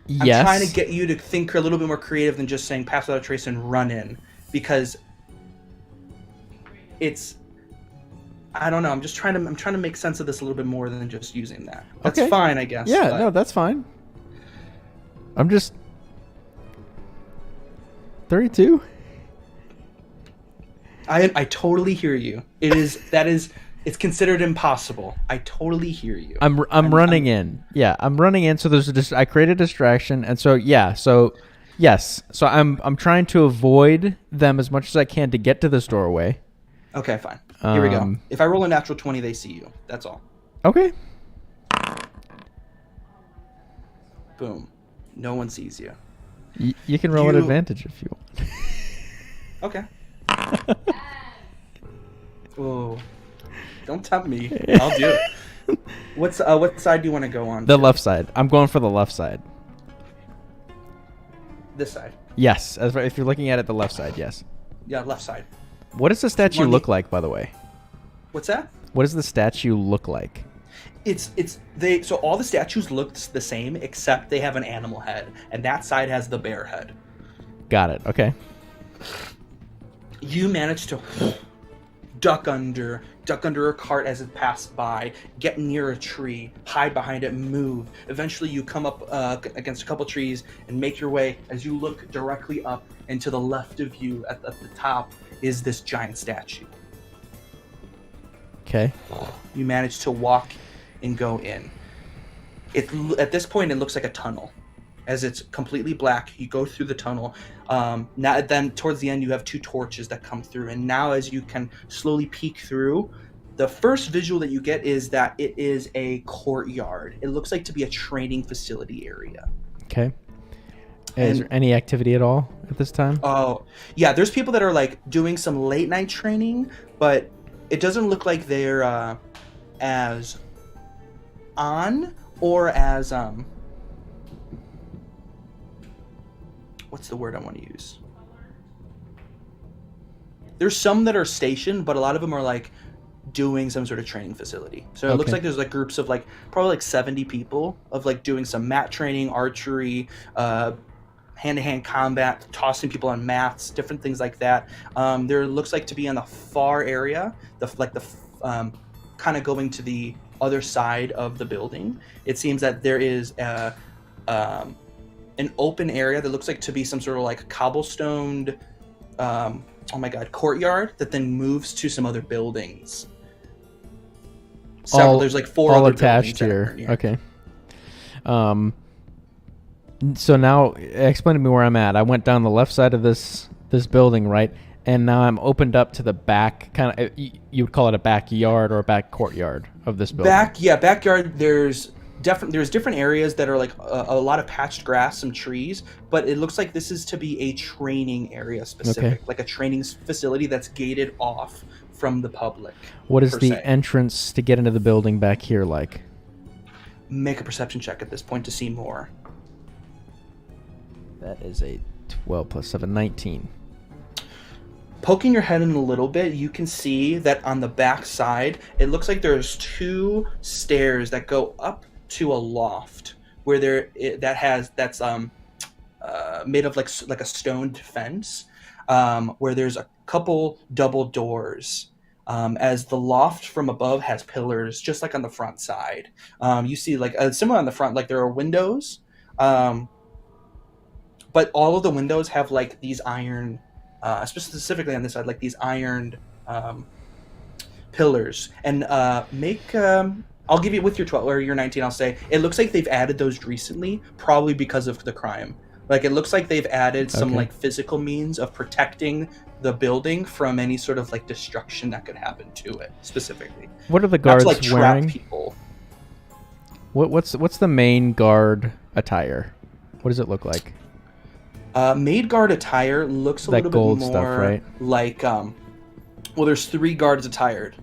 Yes. I'm trying to get you to think a little bit more creative than just saying pass without a trace and run in, because it's, I don't know. I'm trying to make sense of this a little bit more than just using that. That's Okay. fine, I guess. Yeah, but no, that's fine. I'm just 32. I totally hear you. It's considered impossible. I totally hear you. I'm running in. Yeah, I'm running in. So I create a distraction, and so yes. So I'm trying to avoid them as much as I can to get to this doorway. Okay, fine. Here we go. If I roll a natural 20, they see you. That's all. Okay. Boom. No one sees you. You can roll an advantage if you want. Okay. Whoa. Don't tempt me. I'll do it. What side do you want to go on? The left side. I'm going for the left side. This side. Yes, if you're looking at it, the left side. Yes. Yeah, left side. What does the statue look like, by the way? What's that? What does the statue look like? So all the statues look the same except they have an animal head, and that side has the bear head. Got it. Okay. You manage to duck under a cart as it passed by, get near a tree, hide behind it, move. Eventually you come up against a couple trees and make your way. As you look directly up, and to the left of you at the top is this giant statue. Okay. You manage to walk and go in. At this point, it looks like a tunnel. As it's completely black, you go through the tunnel. Then towards the end, you have two torches that come through. And now as you can slowly peek through, the first visual that you get is that it is a courtyard. It looks like to be a training facility area. Okay. Is there any activity at all at this time? Oh, yeah. There's people that are like doing some late night training, but it doesn't look like they're as on or as what's the word I want to use? There's some that are stationed, but a lot of them are like doing some sort of training facility. So it looks like there's like groups of like probably like 70 people of like doing some mat training, archery, hand-to-hand combat, tossing people on mats, different things like that. There looks like to be on the far area, kind of going to the other side of the building. It seems that there is an open area that looks like to be some sort of like cobblestoned courtyard that then moves to some other buildings. There's like four all other attached buildings here. Okay. So now explain to me where I'm at. I went down the left side of this building, right? And now I'm opened up to the back, kind of, you would call it a backyard or a back courtyard of this building. Backyard. There's different areas that are like a lot of patched grass, some trees, but it looks like this is to be a training area specific, like a training facility that's gated off from the public. What is the entrance to get into the building back here like? Make a perception check at this point to see more. That is a 12 plus 7, 19. Poking your head in a little bit, you can see that on the back side, it looks like there's two stairs that go up to a loft where that's made of like a stone fence, where there's a couple double doors. As the loft from above has pillars, just like on the front side. You see like similar on the front, like there are windows, but all of the windows have like these iron. Specifically on this side, like these ironed pillars, and I'll give you with your 12 or your 19. I'll say it looks like they've added those recently, probably because of the crime. Like it looks like they've added some like physical means of protecting the building from any sort of like destruction that could happen to it. Specifically, what are the guards not to, like, wearing? trap people. What's the main guard attire? What does it look like? Maid guard attire looks a That little gold bit stuff, more right? like well, there's 3 guards attired.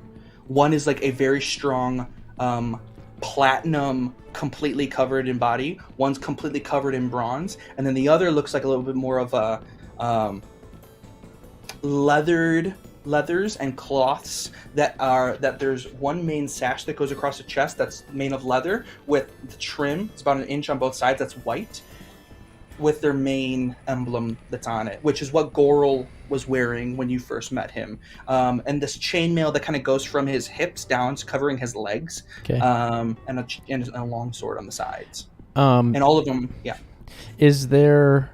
One is like a very strong platinum, completely covered in body. One's completely covered in bronze, and then the other looks like a little bit more of a leathers and cloths that there's one main sash that goes across the chest that's made of leather with the trim. It's about an inch on both sides. That's white, with their main emblem that's on it, which is what Goral was wearing when you first met him. And this chainmail that kind of goes from his hips down, covering his legs, Okay. and a long sword on the sides. Um, And all of them, yeah. Is there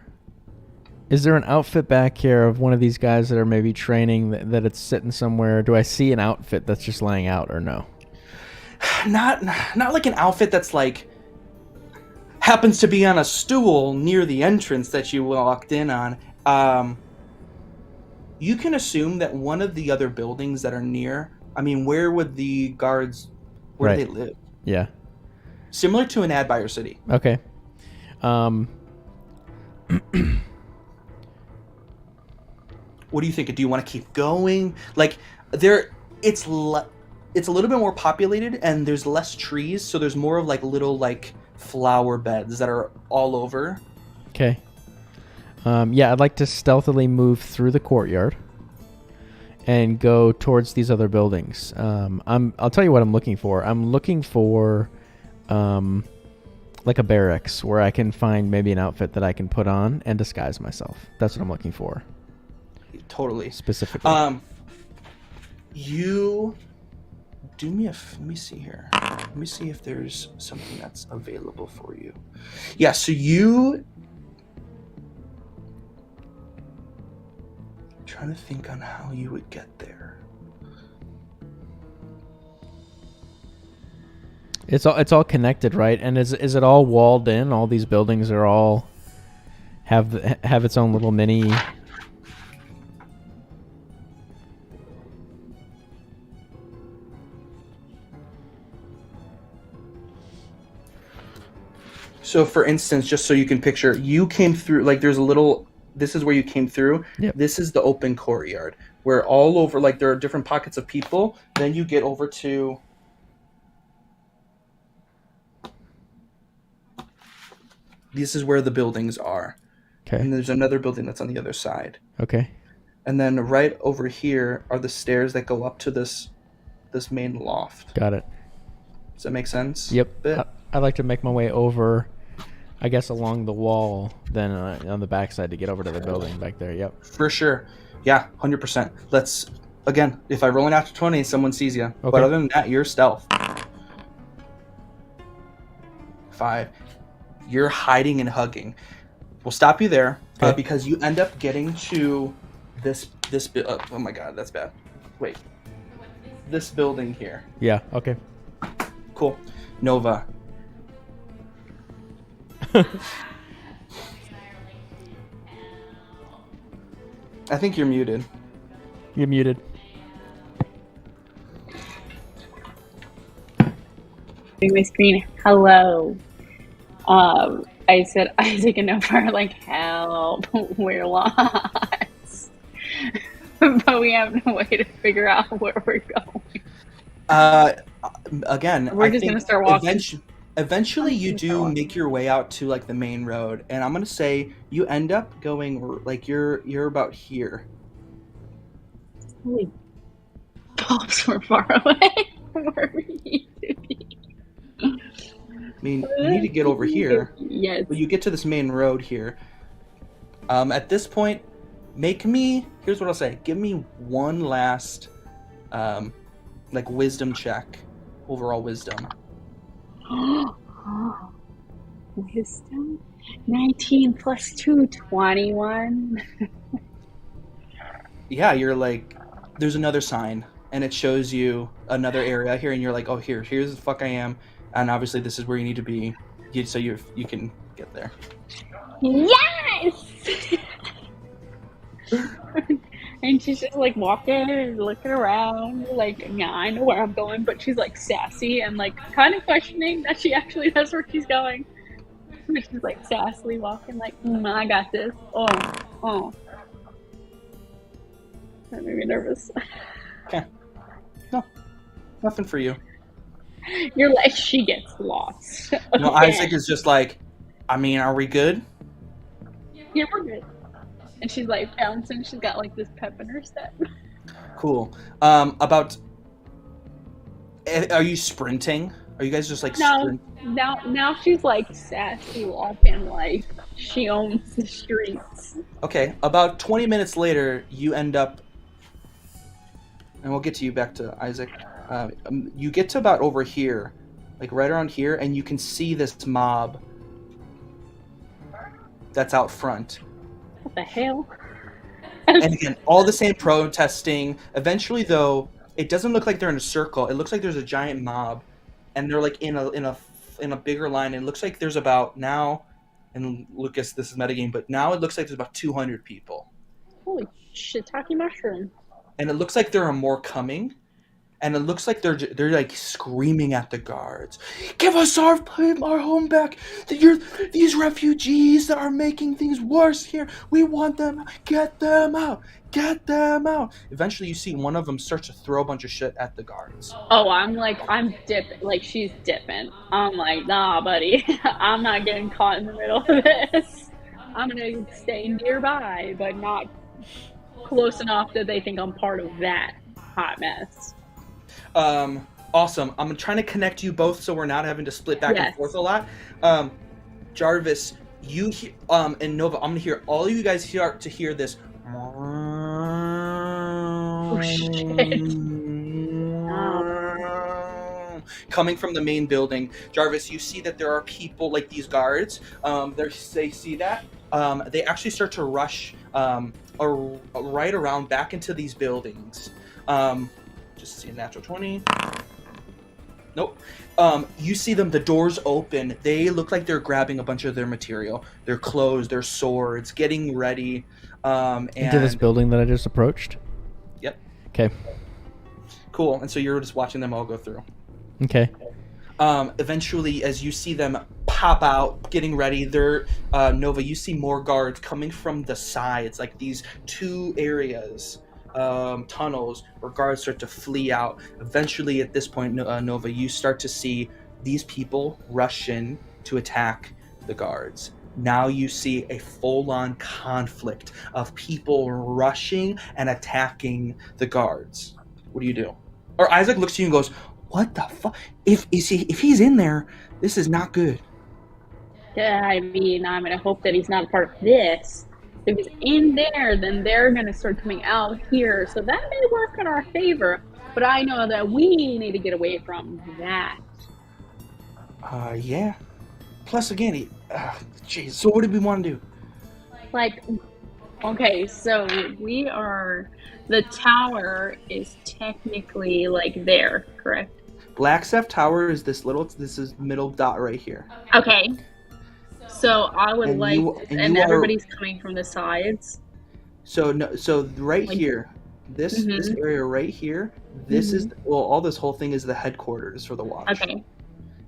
an outfit back here of one of these guys that are maybe training that it's sitting somewhere? Do I see an outfit that's just laying out or no? Not like an outfit that's like happens to be on a stool near the entrance that you walked in on. You can assume that one of the other buildings that are near. I mean, where would the guards? Where Right. do they live? Yeah. Similar to an Adbuyer city. Okay. What do you think? Do you want to keep going? Like it's a little bit more populated, and there's less trees, so there's more of like little like flower beds that are all over. Okay. Yeah, I'd like to stealthily move through the courtyard and go towards these other buildings. I'll tell you what I'm looking for. I'm looking for like a barracks where I can find maybe an outfit that I can put on and disguise myself. That's what I'm looking for Totally. specifically. You do me let me see here. Let me see if there's something that's available for you. Yeah, so you trying to think on how you would get there. It's all connected, right? And is it all walled in? All these buildings are all have its own little mini. So for instance, just so you can picture, you came through like there's a little this is where you came through. Yep. This is the open courtyard where all over like there are different pockets of people. Then you get over to this is where the buildings are. Okay. And there's another building that's on the other side. Okay. And then right over here are the stairs that go up to this main loft. Got it. Does that make sense? Yep. Bit? I'd like to make my way over, I guess, along the wall, then on the backside to get over to the building back there. Yep. For sure. Yeah, 100%. Let's, again, if I roll an after 20, someone sees you. Okay. But other than that, you're stealth. 5. You're hiding and hugging. We'll stop you there Okay. because you end up getting to this oh my god, that's bad. Wait. This building here. Yeah. Okay. Cool. Nova. I think you're muted. You're muted. My screen. Hello. I said Isaac and Nova are like, help, we're lost. But we have no way to figure out where we're going. Again, We're I just think gonna start walking. Eventually, you Start do walking. make your way out to like the main road, and I'm gonna say you end up going like you're about here. Holy balls, we're far away from where we need to be. I mean, you need to get over here, Yes. but you get to this main road here. At this point, here's what I'll say: give me one last, like wisdom check, overall wisdom. Wisdom? 19 plus 2, 21. Yeah, you're like, there's another sign, and it shows you another area here, and you're like, oh, here's the fuck I am, and obviously this is where you need to be, so you can get there. Yes! And she's just like walking and looking around, like, yeah, I know where I'm going, but she's like sassy and like kind of questioning that she actually knows where she's going. But she's like sassily walking, like, I got this. Oh. That made me nervous. Okay. No, nothing for you. You're like, she gets lost. No, Okay. Isaac is just like, I mean, are we good? Yeah, we're good. And she's like bouncing. She's got like this pep in her step. Cool. Are you sprinting? Are you guys just like No. sprint? Now she's like sassy walking, like she owns the streets. Okay, about 20 minutes later, you end up, and we'll get to you back to Isaac. You get to about over here, like right around here, and you can see this mob that's out front. What the hell? And again, all the same protesting. Eventually, though, it doesn't look like they're in a circle. It looks like there's a giant mob, and they're like in a bigger line. And it looks like there's about now, and Lucas, this is metagame, but now it looks like there's about 200 people. Holy shiitake mushroom. And it looks like there are more coming, and it looks like they're like screaming at the guards, "Give us our home back! These refugees that are making things worse here. We want them. Get them out! Get them out!" Eventually, you see one of them starts to throw a bunch of shit at the guards. Oh, I'm dipping. Like she's dipping. I'm like, nah, buddy. I'm not getting caught in the middle of this. I'm gonna stay nearby, but not close enough that they think I'm part of that hot mess. Awesome. I'm trying to connect you both so we're not having to split back and Yes. forth a lot. Jarvis, and Nova, I'm gonna hear all of you guys start to hear this. Oh, shit. Coming from the main building. Jarvis, you see that there are people like these guards. They see that. They actually start to rush right around back into these buildings. Just see a natural 20. Nope. You see them, the doors open. They look like they're grabbing a bunch of their material. Their clothes, their swords, getting ready. Into this building that I just approached? Yep. Okay. Cool. And so you're just watching them all go through. Okay. Eventually, as you see them pop out, getting ready, Nova, you see more guards coming from the sides, like these two areas. Tunnels where guards start to flee out. Eventually, at this point, Nova, you start to see these people rush in to attack the guards. Now you see a full-on conflict of people rushing and attacking the guards. What do you do? Or Isaac looks to you and goes, "What the fuck? If he's in there, this is not good." Yeah, I mean, I'm gonna hope that he's not a part of this. If he's in there, then they're going to start coming out here. So that may work in our favor. But I know that we need to get away from that. Yeah. Plus, again, jeez. So what did we want to do? Like, okay, so the tower is technically like there, correct? Blackstaff Tower is this is middle dot right here. Okay. So I would And everybody's coming from the sides. So right Like- here, this area right here, this is all this whole thing is the headquarters for the Watch. Okay.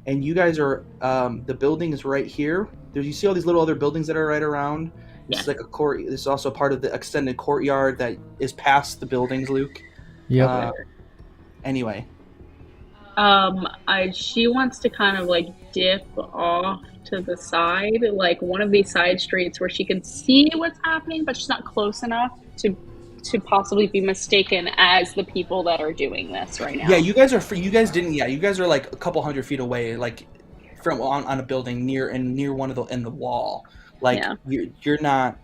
And you guys are the building is right here. You see all these little other buildings that are right around. This is like a court. This is also part of the extended courtyard that is past the buildings, Luke. Yep. Anyway. She wants to kind of like dip off to the side, like one of these side streets where she can see what's happening, but she's not close enough to possibly be mistaken as the people that are doing this right now. Yeah, you guys are like a couple hundred feet away, like from on a building near one of the wall. Like you're not.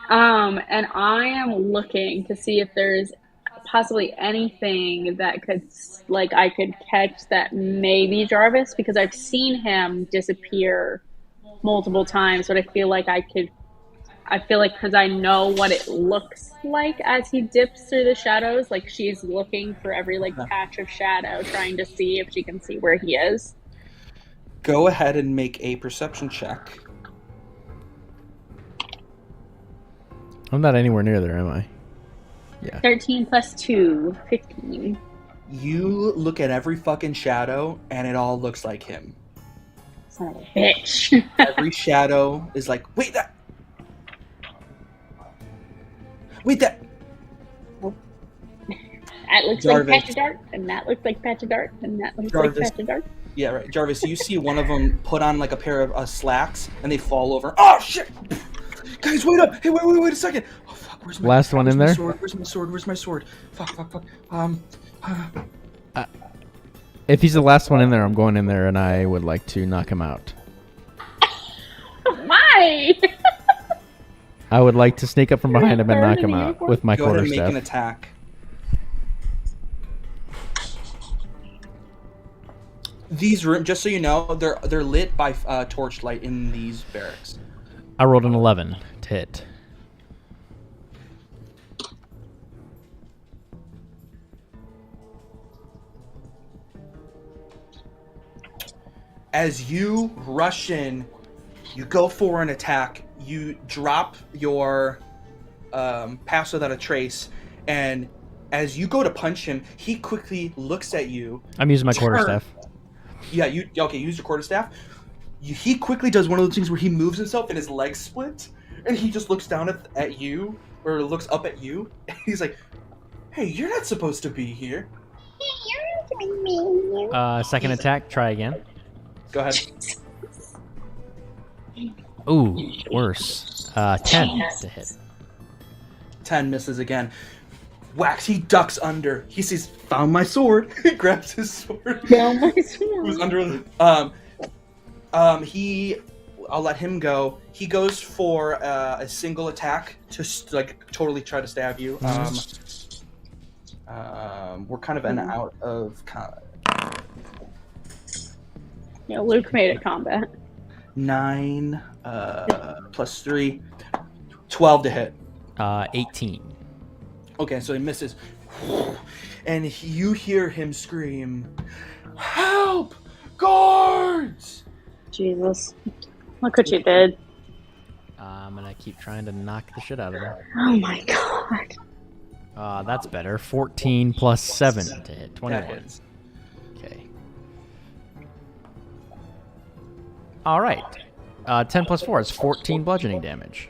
And I am looking to see if there's possibly anything that I could catch that may be Jarvis, because I've seen him disappear multiple times, but I feel like because I know what it looks like as he dips through the shadows, like she's looking for every patch of shadow, trying to see if she can see where he is. Go ahead and make a perception check. I'm not anywhere near there, am I? Yeah. 13 plus 2, 15. You look at every fucking shadow, and it all looks like him. Son of a bitch. Every shadow is like, wait, that. That looks Jarvis. like Patch of Dart, and that looks like Patch of Dart, and that looks Jarvis. like Patch of Dart. Yeah, right. Jarvis, you see one of them put on like a pair of slacks, and they fall over. Oh shit! Guys, wait up! Hey, wait a second! Oh fuck, where's my Last one in there? sword? Where's my sword? Fuck. If he's the last one in there, I'm going in there, and I would like to knock him out. Why? I would like to sneak up from behind him and knock him out with my Go ahead and make quarterstaff. an attack. These rooms, just so you know, they're lit by torchlight in these barracks. I rolled an 11 to hit. As you rush in, you go for an attack. You drop your pass without a trace, and as you go to punch him, he quickly looks at you. I'm using my Turn. quarterstaff. Yeah, use your quarterstaff. He quickly does one of those things where he moves himself and his legs split, and he just looks down at you, or looks up at you, and he's like, "Hey, you're not supposed to be here." Second attack, try again. Go ahead. Ooh, worse. 10 to hit. 10 misses again. Wax, he ducks under. He sees, found my sword. He grabs his sword. Found my It sword. was under the... I'll let him go. He goes for a single attack to totally try to stab you. We're kind of out of... Yeah, Luke made it combat. 9 plus 3, 12 to hit. 18. Okay, so he misses. And you hear him scream, "Help! Guards!" Jesus. Look what you did. I'm gonna keep trying to knock the shit out of him. Oh my god. That's better. 14 plus 7 to hit. That 21. hits. Okay. All right. 10 plus 4 is 14 bludgeoning damage.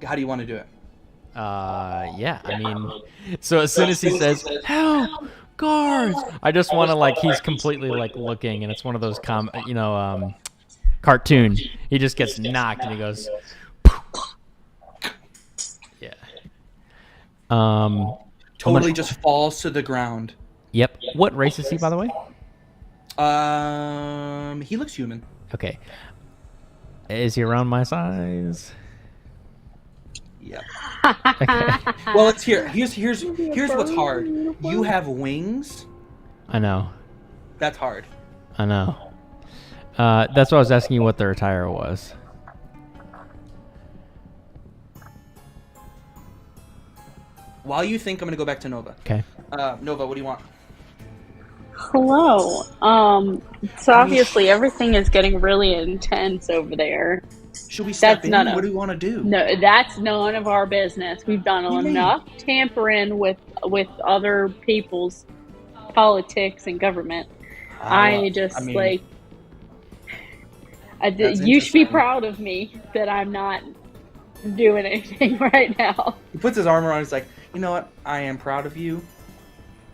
How do you want to do it? Yeah, I mean, so as soon as he says, "Help! Guards!" I just want to, he's completely, looking, and it's one of those, cartoon. He just gets knocked, and he goes, yeah. Totally just falls to the ground. Yep. What race is he, by the way? He looks human. Okay. Is he around my size? Yeah. Okay. Well, it's here. Here's what's hard. You have wings. I know. That's hard. I know. That's why I was asking you what their attire was. While you think, I'm gonna go back to Nova. Okay. Nova, what do you want? Hello. So obviously everything is getting really intense over there. Should we step That's in? none of- What do you want to do? No, that's none of our business. We've done What do you enough tampering with other people's politics and government. I mean, that's you should be interesting. proud of me that I'm not doing anything right now. He puts his armor on. He's like, you know what? I am proud of you,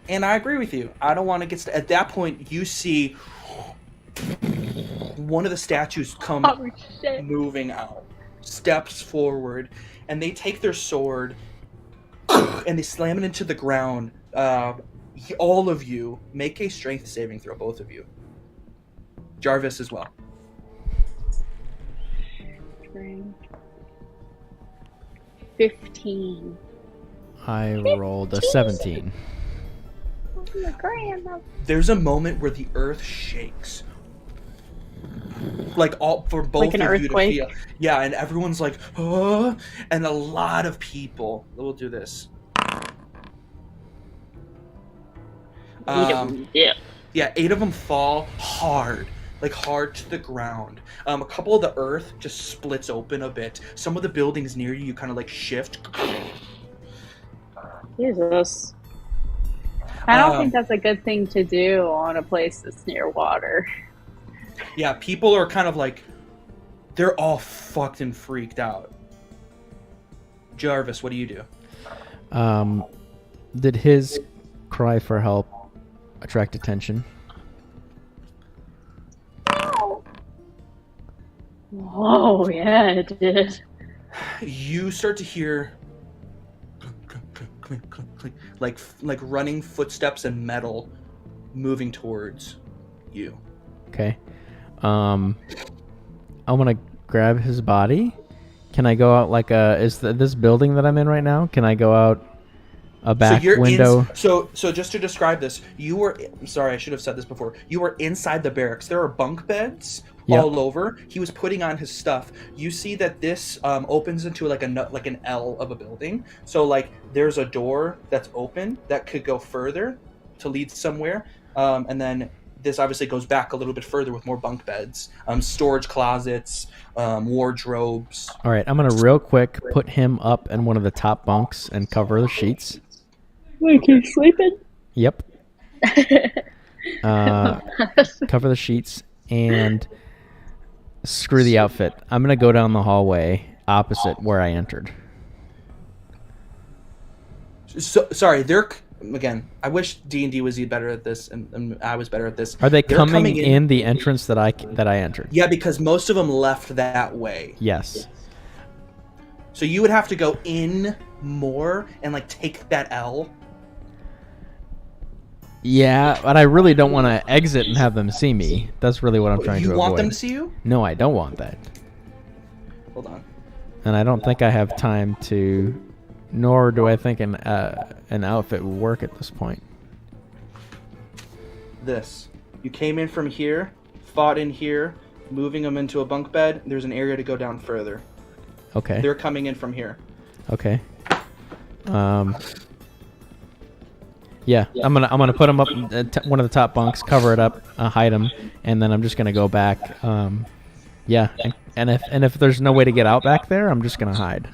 and I agree with you. I don't want to get. At that point, you see one of the statues come Oh shit. moving out, steps forward, and they take their sword and they slam it into the ground. All of you make a strength saving throw. Both of you. Jarvis as well. 15. I rolled a 17. There's a moment where the earth shakes. Like all for both Like an of earthquake? you to feel. Yeah, and everyone's like, oh, and a lot of people will do this. Yeah. Yeah, 8 of them fall hard to the ground. A couple of the earth just splits open a bit. Some of the buildings near you kind of shift. Jesus. I don't Um, think that's a good thing to do on a place that's near water. Yeah, people are kind of like, they're all fucked and freaked out. Jarvis, what do you do? Did his cry for help attract attention? Whoa, yeah, it did. You start to hear like running footsteps and metal moving towards you. Okay. I'm gonna grab his body. Can I go out like this building that I'm in right now? Can I go out a back window? So just to describe this, you were sorry, I should have said this before. You were inside the barracks. There are bunk beds all over. He was putting on his stuff. You see that this opens into like an L of a building. So like there's a door that's open that could go further to lead somewhere, and then this obviously goes back a little bit further with more bunk beds, storage closets, wardrobes. All right, I'm gonna real quick put him up in one of the top bunks and cover the sheets. Wait, you sleeping? Yep. Cover the sheets and screw the outfit. I'm gonna go down the hallway opposite where I entered. So sorry, again, I wish D&D was better at this, and I was better at this. Are they They're coming in the entrance that I entered? Yeah, because most of them left that way. Yes. So you would have to go in more and like take that L. Yeah, but I really don't want to exit and have them see me. That's really what I'm trying to avoid. You want them to see you? No, I don't want that. Hold on. And I don't think I have time to, nor do I think an outfit would work at this point. This. You came in from here, fought in here, moving them into a bunk bed. There's an area to go down further. Okay. They're coming in from here. Okay. Yeah, I'm gonna put him up one of the top bunks, cover it up, hide him, and then I'm just gonna go back. Yeah, and if there's no way to get out back there, I'm just gonna hide.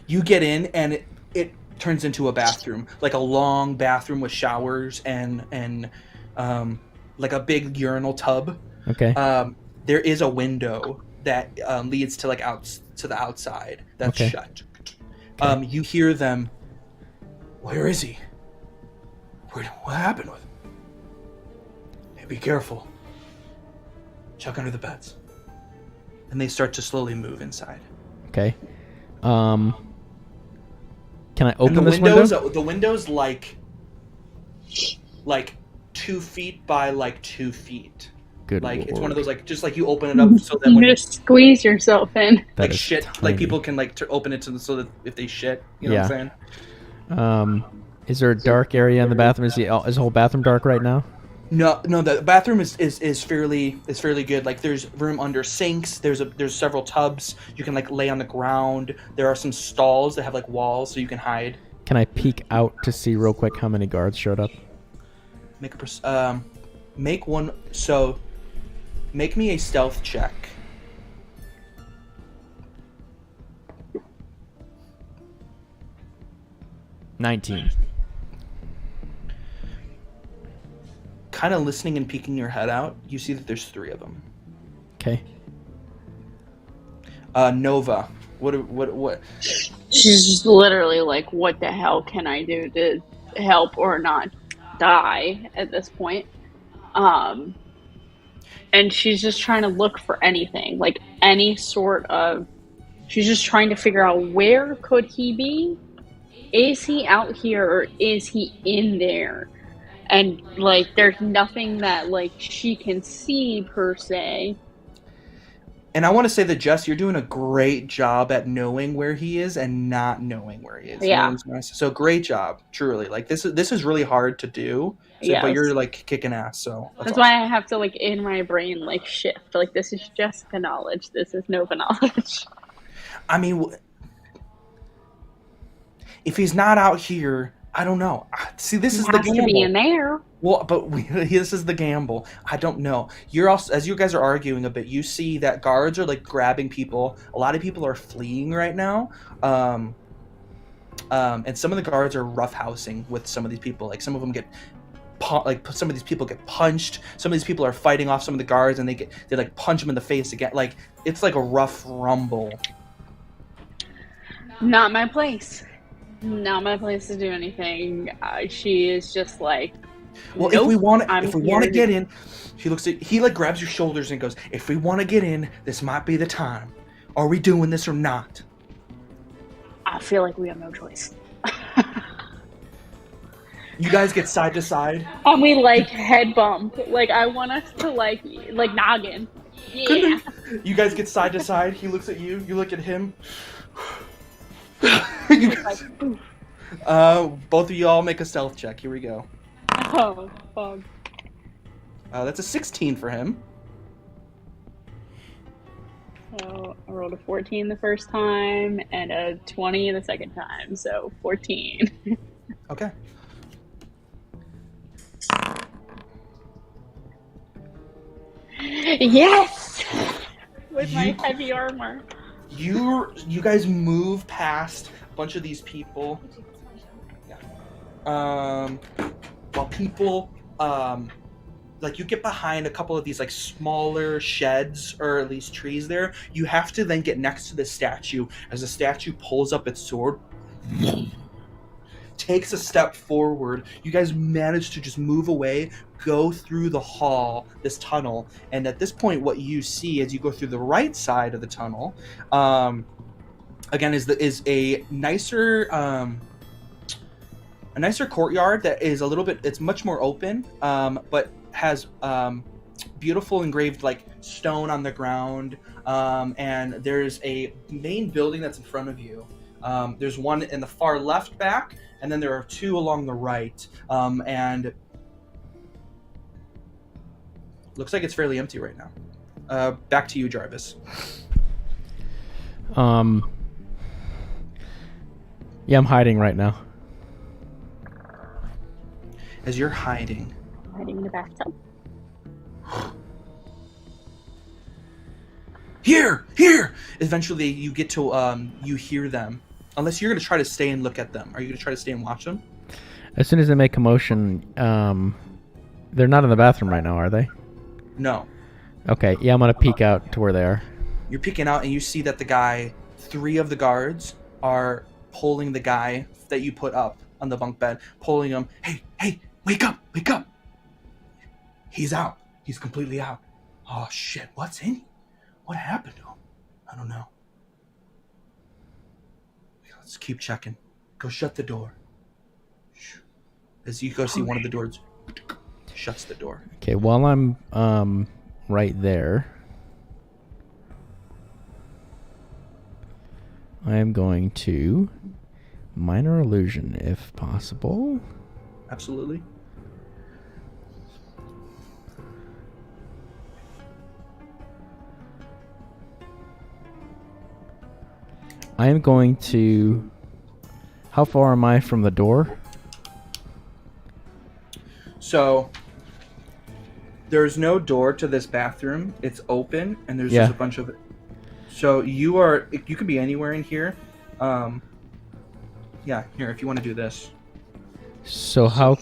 You get in and it turns into a bathroom, like a long bathroom with showers and like a big urinal tub. Okay. There is a window that leads to to the outside that's Okay. shut. You hear them. Where is he? What happened with him? Hey, be careful. Check under the beds. And they start to slowly move inside. Okay. Can I open And the this windows, window? the window's like 2 feet by like 2 feet. Good Like it's lord. one of those like just like you open it up so that You when just squeeze yourself in. That like is shit, tiny. like people can like open it so that if they shit, you know what I'm saying? Is there a dark area in the bathroom? Is the whole bathroom dark right now? No, the bathroom is fairly good. Like there's room under sinks. There's several tubs. You can like lay on the ground. There are some stalls that have like walls so you can hide. Can I peek out to see real quick how many guards showed up? Make me a stealth check. $19. Kind of listening and peeking your head out, you see that there's 3 of them. Okay. Nova, what? She's just literally like, what the hell can I do to help or not die at this point? And she's just trying to look for anything, like any sort of, she's just trying to figure out where could he be? Is he out here or is he in there? And like, there's nothing that like she can see per se. And I want to say that Jess, you're doing a great job at knowing where he is and not knowing where he is. Yeah. You know, so great job, truly. Like this is really hard to do. So, Yes. But you're like kicking ass. So That's awesome. why I have to like in my brain like shift. Like this is Jessica knowledge. This is Nova knowledge. I mean, if he's not out here, I don't know. See, this is the Has to be in gamble. there. Well, but this is the gamble. I don't know. You're also, as you guys are arguing a bit, you see that guards are like grabbing people. A lot of people are fleeing right now. and some of the guards are roughhousing with some of these people. Like some of them get some of these people get punched. Some of these people are fighting off some of the guards, and they like punch them in the face again. Like it's like a rough rumble. Not my place. Not my place to do anything. She is just like, Well, nope, if we want I'm to here get in, he like grabs your shoulders and goes, "If we want to get in, this might be the time. Are we doing this or not?" I feel like we have no choice. You guys get side to side. And we like head bump. Like I want us to like noggin. Yeah. You guys get side to side. He looks at you. You look at him. You guys- both of y'all make a stealth check. Here we go. Oh, fuck. That's a 16 for him. So I rolled a 14 the first time and a 20 the second time. So 14. Okay. Yes! With my heavy armor. You guys move past a bunch of these people. While people like you get behind a couple of these like smaller sheds or at least trees there, you have to then get next to the statue as the statue pulls up its sword, takes a step forward. You guys manage to just move away, go through the hall, this tunnel, and at this point what you see as you go through the right side of the tunnel again is a nicer courtyard that is a little bit, it's much more open, but has beautiful engraved like stone on the ground, and there's a main building that's in front of you. There's one in the far left back, and then there are two along the right, and looks like it's fairly empty right now. Back to you, Jarvis. Yeah, I'm hiding right now. As you're hiding, Hiding in the bathtub. Here! Eventually, you get to you hear them. Unless you're gonna try to stay and look at them. Are you gonna try to stay and watch them? As soon as they make commotion, they're not in the bathroom right now, are they? No. Okay, yeah, I'm gonna peek out to where they are. You're peeking out, and you see that the guy, 3 of the guards, are pulling the guy that you put up on the bunk bed, pulling him. Hey, wake up! He's out. He's completely out. Oh shit! What's in him? What happened to him? I don't know. Let's keep checking. Go shut the door. As you go see one of the doors, shuts the door. Okay, while I'm right there, I am going to minor illusion if possible. Absolutely. I am going to... How far am I from the door? So, there's no door to this bathroom. It's open, and there's just a bunch of... So, you can be anywhere in here. Yeah, here, if you want to do this. So how...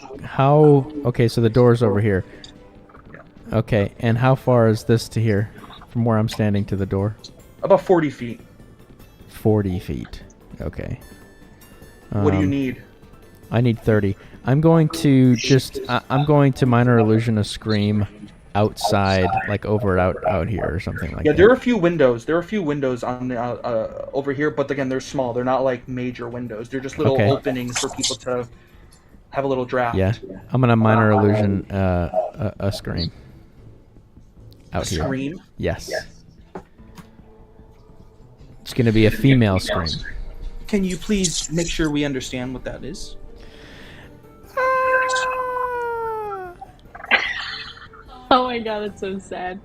Okay, so the door's over here. Yeah. Okay, and how far is this to here? From where I'm standing to the door? About 40 feet. 40 feet. Okay. What do you need? I need 30. I'm going to just... I'm going to minor illusion a scream outside, like out here or something like that. Yeah, there are a few windows. There are a few windows on the, over here, but again, they're small. They're not like major windows. They're just little openings for people to have a little draft. Yeah, I'm gonna minor illusion a scream. Out here. Scream? Yes. It's gonna be a female scream. Can you please make sure we understand what that is? Oh my god, that's so sad.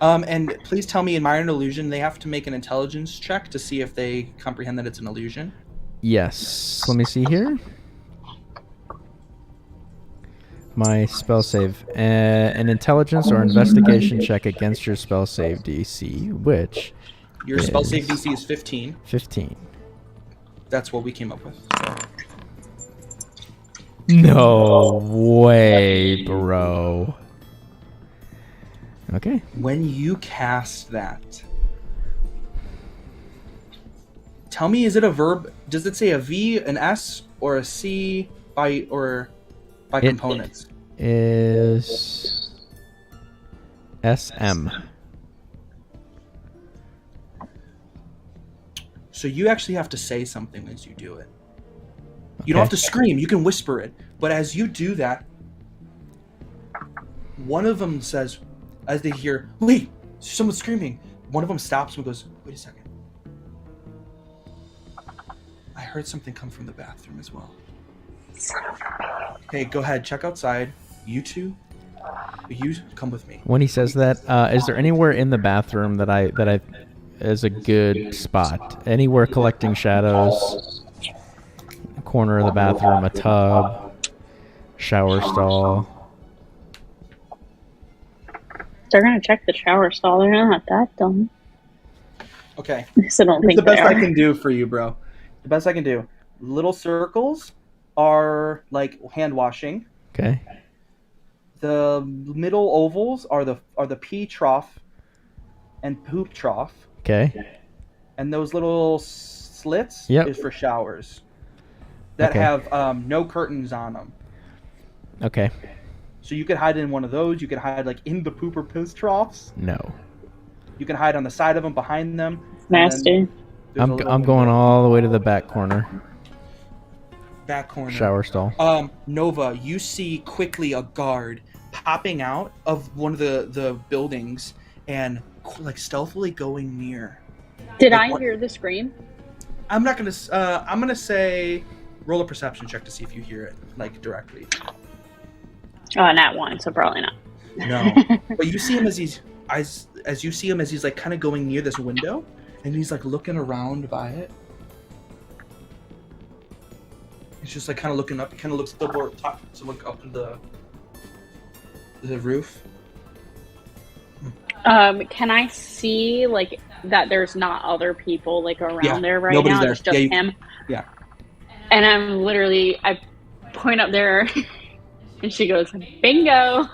And please tell me in minor illusion, they have to make an intelligence check to see if they comprehend that it's an illusion. Yes. Let me see here. My spell save. An intelligence or investigation check against your spell save DC, which Your spell save DC is 15. 15. That's what we came up with. No way, bro. Okay. When you cast that, tell me, is it a verb? Does it say a V, an S, or a C by components? Is SM. So you actually have to say something as you do it. You don't have to scream, you can whisper it. But as you do that, one of them says, as they hear, wait, someone's screaming. One of them stops and goes, wait a second. I heard something come from the bathroom as well. Hey, go ahead, check outside. You two, you come with me. When he says that, is there anywhere in the bathroom that I is a good spot? Anywhere collecting shadows? Corner of the bathroom, a tub, shower stall. They're gonna check the shower stall. They're not that dumb. Okay. So I don't Here's think the best they I are. can do for you, bro. The best I can do. Little circles are like hand washing. Okay. The middle ovals are the pee trough and poop trough, Okay. and those little slits Yep. is for showers that Okay. have no curtains on them. Okay. So you could hide in one of those. You could hide like in the poop or piss troughs. No. You can hide on the side of them, behind them. It's nasty. There's a little I'm going window. all the way to the back corner. Back corner. Shower stall. Nova, you see quickly a guard popping out of one of the buildings and like stealthily going near. Did Like, I what- hear the scream? I'm gonna say roll a perception check to see if you hear it like directly. Oh, not one, so probably not. No, but you see him as he's like kind of going near this window, and he's like looking around by it. He's just like kind of looking up. He kind of looks over top to look up in the roof. Can I see like that? There's not other people like around Yeah, there right nobody's now. there. It's just Yeah, you- him. yeah. And I point up there, and she goes, "Bingo!"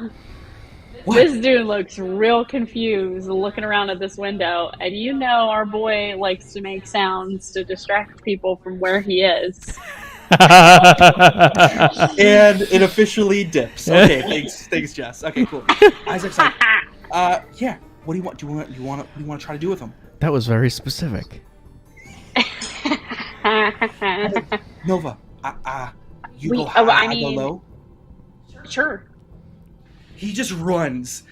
What? This dude looks real confused, looking around at this window, and you know our boy likes to make sounds to distract people from where he is. And it officially dips. Okay, thanks, Jess. Okay, cool. Isaac's like, yeah. What do you want? What do you want to try to do with him? That was very specific. Nova, you We- go high, oh, I I go mean- low. Sure. He just runs.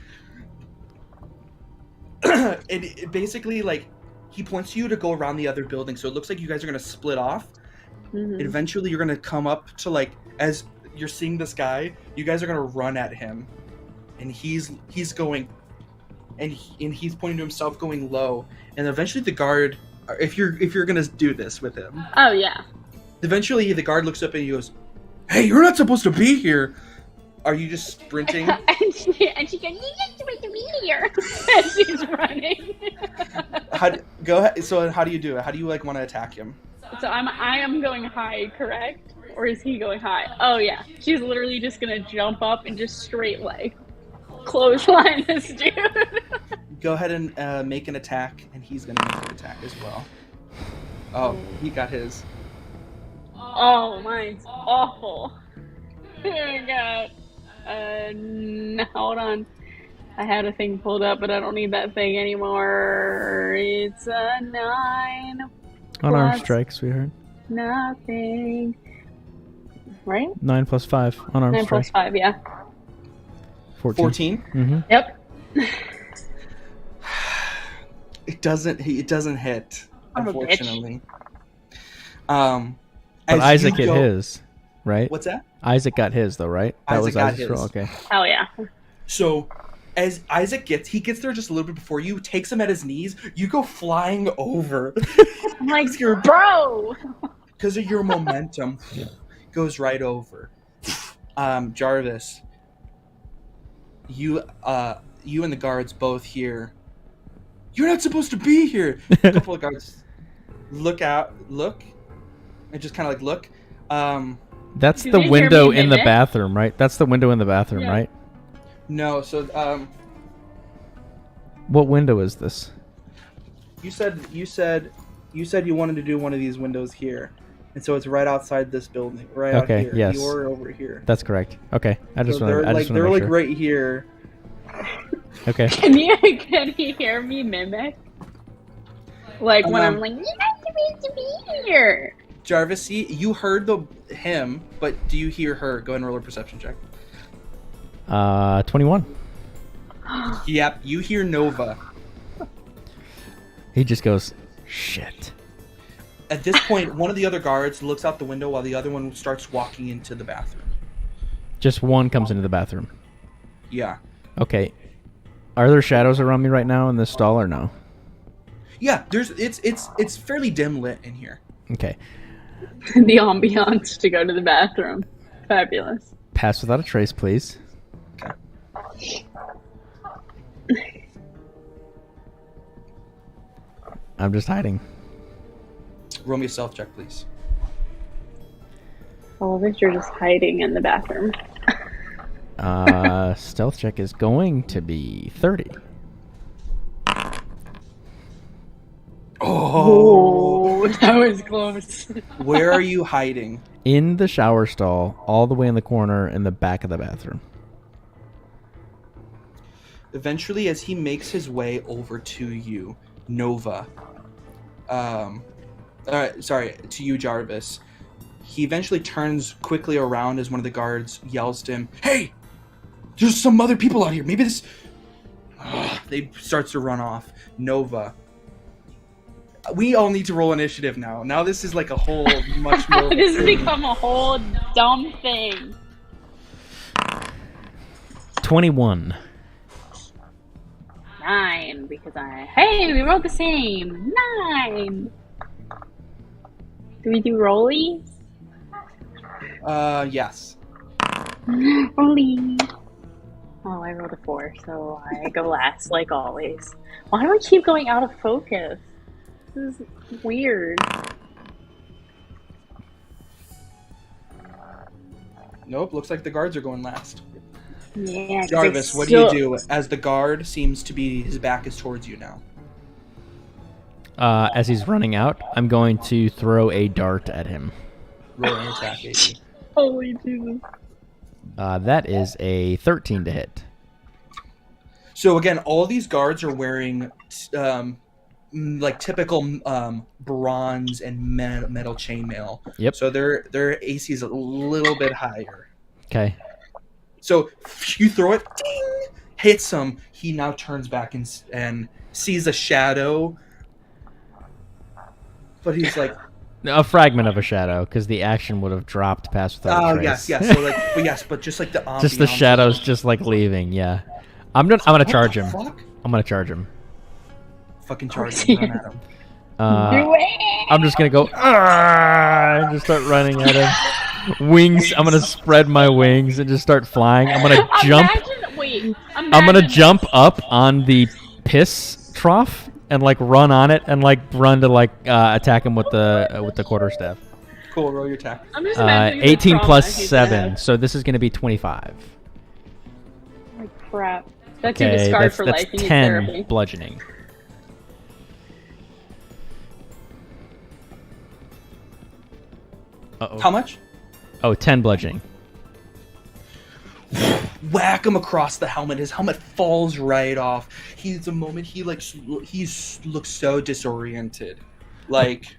And it basically, like, he points you to go around the other building, so it looks like you guys are gonna split off. Mhm. And eventually, you're gonna come up to like, as you're seeing this guy, you guys are gonna run at him, and he's going, and he's pointing to himself, going low, and eventually the guard, if you're gonna do this with him, Oh yeah. eventually the guard looks up and he goes, "Hey, you're not supposed to be here." Are you just sprinting? and she goes, "You just supposed to be here," and she's running. Go ahead. So how do you do it? How do you like want to attack him? So I am going high, correct? Or is he going high? Oh yeah. She's literally just gonna jump up and just straight like clothesline this dude. Go ahead and make an attack, and he's gonna make an attack as well. Oh, he got his. Oh, mine's awful. Oh god. Hold on. I had a thing pulled up, but I don't need that thing anymore. It's a 9. Unarmed Plus- strike, sweetheart. Nothing. Right? 9 plus 5. Unarmed 9 plus strike. 5, yeah. 14. Mm-hmm. Yep. It doesn't hit, I'm a bitch. unfortunately. But as Isaac you hit go- his, right? What's that? Isaac got his, though, right? Isaac got Isaac's roll. his. Okay. Hell yeah. So, as Isaac gets there just a little bit before you, takes him at his knees. You go flying over I'm like, because your bro! because of your momentum goes right over. Jarvis, you and the guards both hear, "You're not supposed to be here." A couple of guards look, and just kind of like look. That's Do the they hear window me in the mimic? bathroom, right? That's the window in the bathroom, Yeah. right? No, so What window is this? you said you wanted to do one of these windows here, and so it's right outside this building, right out Okay, here. yes. You're over here. That's correct. Okay, I just So want they're to. like Make sure. right here. Okay. Can he hear me mimic? Like when I'm like, you have to be here. Jarvis, see, you heard him, but do you hear her? Go ahead and roll a perception check. 21. Yep, you hear Nova. He just goes, shit. At this point, one of the other guards looks out the window while the other one starts walking into the bathroom. Just one comes into the bathroom. Yeah. Okay. Are there shadows around me right now in this stall or no? Yeah, it's fairly dim lit in here. Okay. The ambiance to go to the bathroom. Fabulous. Pass without a trace, please. Okay. I'm just hiding. Roll me a self check, please. I love that you're just hiding in the bathroom. Stealth check is going to be 30. Oh, that was close. where are you hiding? In the shower stall, all the way in the corner in the back of the bathroom. Eventually, as he makes his way over to you, Nova. Sorry, to you, Jarvis. He eventually turns quickly around as one of the guards yells to him, "Hey! There's some other people out here. Maybe this..." They starts to run off. Nova. We all need to roll initiative now. Now this is like a whole much more... of a This has thing. become a whole dumb thing. 21. 9, because Hey, we rolled the same. 9. Do we do rollies? Yes. Rollies. Oh, I rolled a 4, so I go last, like always. Why do I keep going out of focus? This is weird. Nope, looks like the guards are going last. Yeah, 'cause Jarvis, I what do you still- do as the guard seems to be... his back is towards you now? As he's running out, I'm going to throw a dart at him. Roll an attack, AD. Holy Jesus. That is a 13 to hit. So again, all these guards are wearing like typical bronze and metal chainmail. Yep. So their AC is a little bit higher. Okay. So you throw it, ding, hits him. He now turns back and sees a shadow. But he's like, A fragment of a shadow, because the action would have dropped past without a oh trace. yes. So like, but just like the ambiance. Just the shadows, just like leaving. Yeah. I'm gonna charge him. Fuck? I'm gonna charge him. Fucking charge him. Run at him. Do it! I'm just gonna go and just start running at him. Wings. I'm gonna spread my wings and just start flying. I'm gonna jump. I'm gonna jump up on the piss trough and like run on it and like run to like attack him with the quarterstaff. Cool. Roll your attack. I'm just imagining the 18 trauma plus he's 7, gonna have. so this is gonna be 25. Like crap. That's your Okay, discard that's for life. You need 10 therapy. bludgeoning. Uh-oh. How much? Oh, 10 bludgeoning. Whack him across the helmet. His helmet falls right off. He looks so disoriented, like.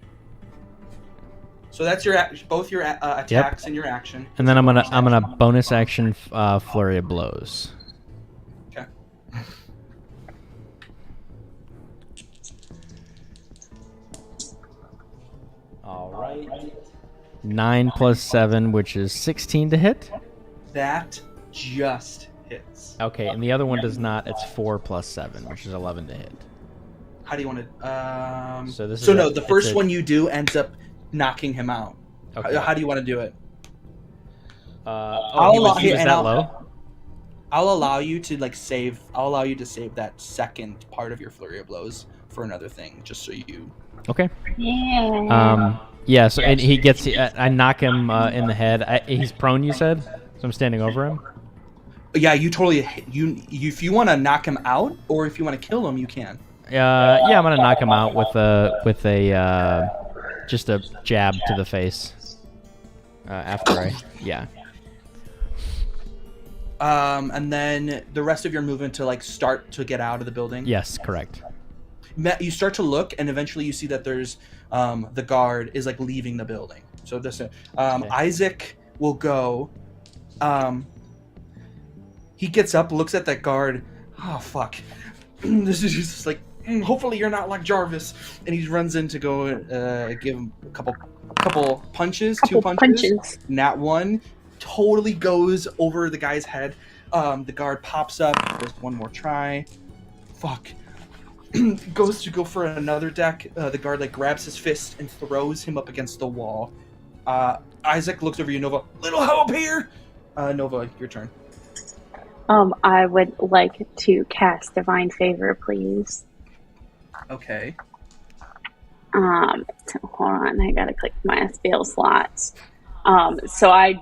So that's both your attacks and your action. And then I'm gonna bonus action flurry of blows. Okay. All right. 9 plus 7, which is 16 to hit. That just hits. Okay, and the other one does not. It's 4 plus 7, which is 11 to hit. How do you want to? So this is So no, a- the it's first a- one you do ends up knocking him out. Okay. How do you want to do it? He was that low? I'll allow you to save. I'll allow you to save that second part of your flurry of blows for another thing, just so you. Okay. Yeah. Yeah. So and he gets. I knock him in the head. He's prone. You said. So I'm standing over him. Yeah, you totally. If you want to knock him out, or if you want to kill him, you can. Yeah, I'm gonna knock him out with a just a jab to the face. After I, yeah. And then the rest of your movement to like start to get out of the building. Yes, correct. You start to look, and eventually you see that there's the guard is like leaving the building. So this Isaac will go. He gets up, looks at that guard. Oh fuck! This is just like. Hopefully you're not like Jarvis. And he runs in to go give him a couple punches, two punches. Nat one totally goes over the guy's head. The guard pops up, goes one more try. Fuck. Goes to go for another deck. The guard like grabs his fist and throws him up against the wall. Isaac looks over you, Nova. Little help here! Nova, your turn. I would like to cast Divine Favor, please. Okay. So hold on, I gotta click my spell slots. So I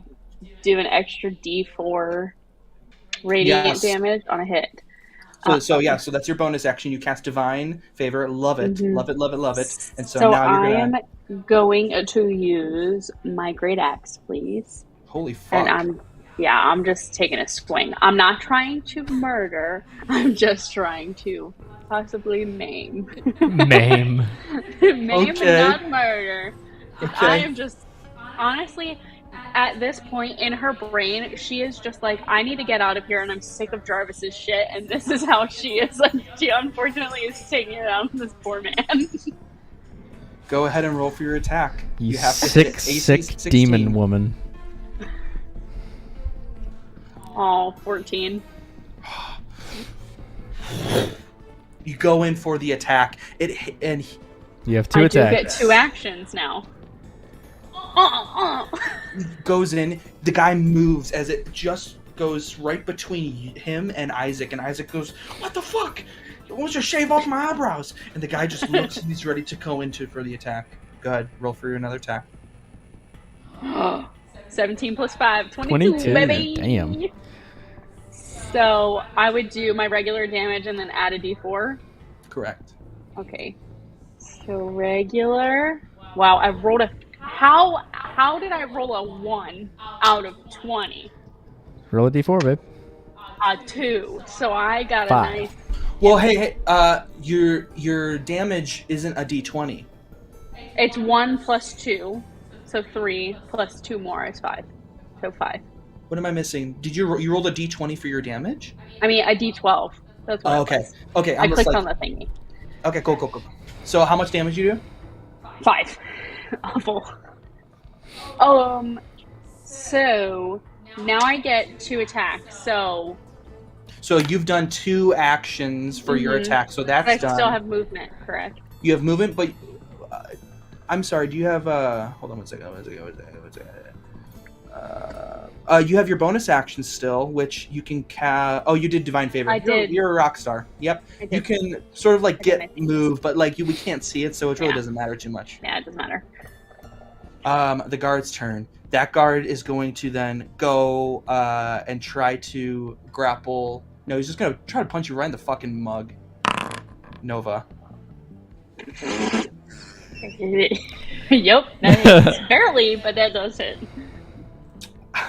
do an extra D4 radiant damage on a hit. So that's your bonus action. You cast Divine Favor. Love it, love it, love it, love it. And so now I you're am going to use my Great Axe, please. Holy fuck! And I'm just taking a swing. I'm not trying to murder. I'm just trying to possibly maim. Maim. Maim Okay. and not murder. Okay. I am just, honestly, at this point in her brain, she is just like, I need to get out of here, and I'm sick of Jarvis's shit, and this is how she is. Like, she unfortunately is taking it out on this poor man. Go ahead and roll for your attack. You have to sick, hit AC sick 16. demon woman. Oh, 14. You go in for the attack. And You have two I attacks. do get 2 actions now. goes in. The guy moves as it just goes right between him and Isaac. And Isaac goes, "What the fuck? Why don't you shave off my eyebrows?" And the guy just looks and he's ready to go into for the attack. Go ahead, roll for another attack. 17 plus 5, 22, baby. Damn. So I would do my regular damage and then add a d4. Correct. Okay. So regular. Wow, I rolled a. How did I roll a 1 out of 20? Roll a d4, babe. A 2. So I got 5. a nice. Well, hey, your damage isn't a d20. It's 1 plus 2, so 3 plus 2 more is 5. So 5. What am I missing? Did you rolled a d20 for your damage? I mean a d12. That's what. Oh, it okay. was. Okay. I clicked on the thingy. Okay, cool. So how much damage you do? 5. Awful. So now I get 2 attacks. So you've done 2 actions for your attack, so that's I done. still have movement, correct? You have movement, but I'm sorry. Do you have hold on one second. You have your bonus action still, which you can Oh, you did Divine Favor. I did. You're a rock star. Yep. I did. You can sort of like I did get my moved, but like we can't see it, so it really Yeah. doesn't matter too much. Yeah, it doesn't matter. The guard's turn. That guard is going to then go and try to grapple. No, he's just gonna try to punch you right in the fucking mug. Nova. Yep, that is barely, but that does hit.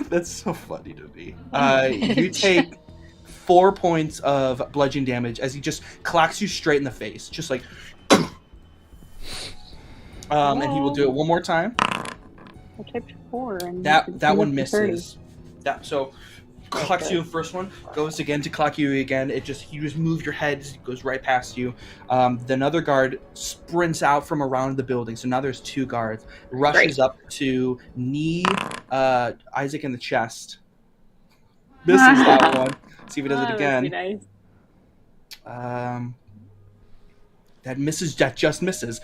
That's so funny to me. You take 4 points of bludgeoning damage as he just clacks you straight in the face, just like. And he will do it one more time. I typed 4, and That one misses. So clocks you the first one, goes again to clock you again. You just move your head, it goes right past you. The another guard sprints out from around the building. So now there's 2 guards. Rushes up to knee Isaac in the chest. Misses that one. See if he does it again. Nice. That just misses.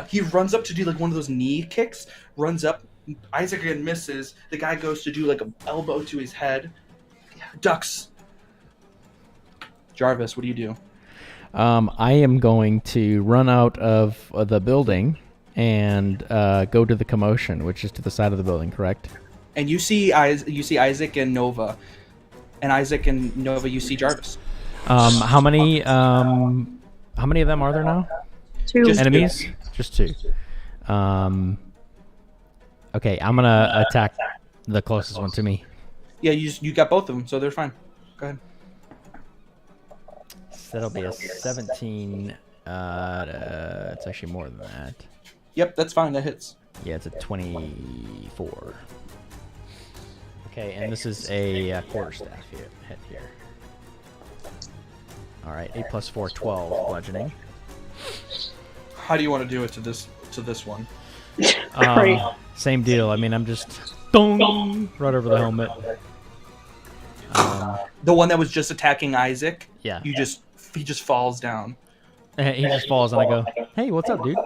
He runs up to do like one of those knee kicks. Runs up. Isaac again misses. The guy goes to do like an elbow to his head. Ducks. Jarvis, what do you do? I am going to run out of the building and go to the commotion, which is to the side of the building, correct? And you see Isaac and Nova, and Isaac and Nova. You see Jarvis. How many of them are there now? Two. Just- Enemies? Just two. Okay, I'm gonna attack the closest one to me. Yeah, you got both of them, so they're fine. Go ahead. So that'll be a 17. It's actually more than that. Yep, that's fine. That hits. Yeah, it's a 24. Okay, and this is a quarterstaff hit here. All right, 8 plus 4, 12 bludgeoning. How do you want to do it to this one? Great. Same deal. I mean, I'm just dong right over the helmet. The one that was just attacking Isaac. Yeah. He just falls down. He just falls, and I go, "Hey, what's up, dude?"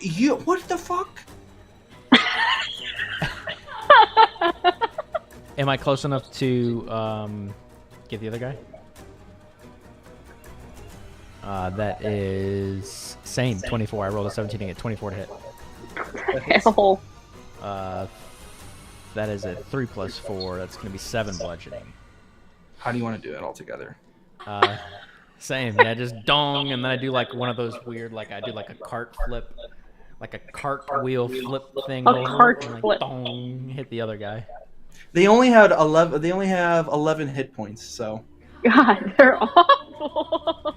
You what the fuck? Am I close enough to get the other guy? That is same 24. I rolled a 17 to get 24 to hit. Hell. That is a 3 plus 4. That's going to be 7 bludgeoning. How do you want to do it all together? Same. Yeah, just dong, and then I do like one of those weird, like I do like a cart flip, like a cartwheel flip thing. A over, cart and, like, flip. Dong, hit the other guy. They only had 11. They only have 11 hit points. So God, they're awful.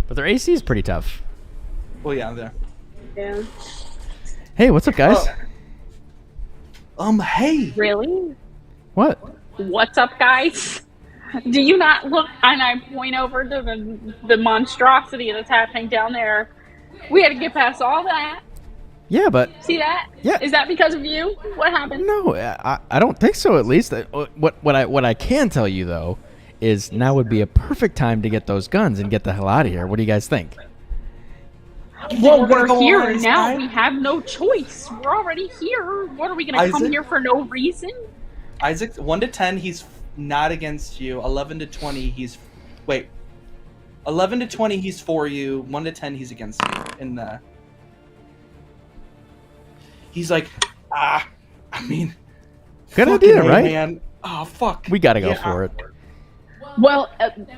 But their AC is pretty tough. well, yeah, there. Yeah. Hey, what's up, guys? Hey. Really? What? What's up, guys? Do you not look? And I point over to the monstrosity that's happening down there. We had to get past all that. Yeah, but See that? Yeah. Is that because of you? What happened? no, I don't think so. At least what I can tell you though is now would be a perfect time to get those guns and get the hell out of here. What do you guys think? Well, We're gonna we're go here on this now. side? We have no choice. We're already here. What are we gonna come Isaac? here for no reason? Isaac, 1 to 10, he's not against you. 11 to 20, he's 11 to 20, he's for you. 1 to 10, he's against you. He's like, I mean, Good fucking idea, A, right? Man. Oh fuck. We gotta go Yeah. for it. Well,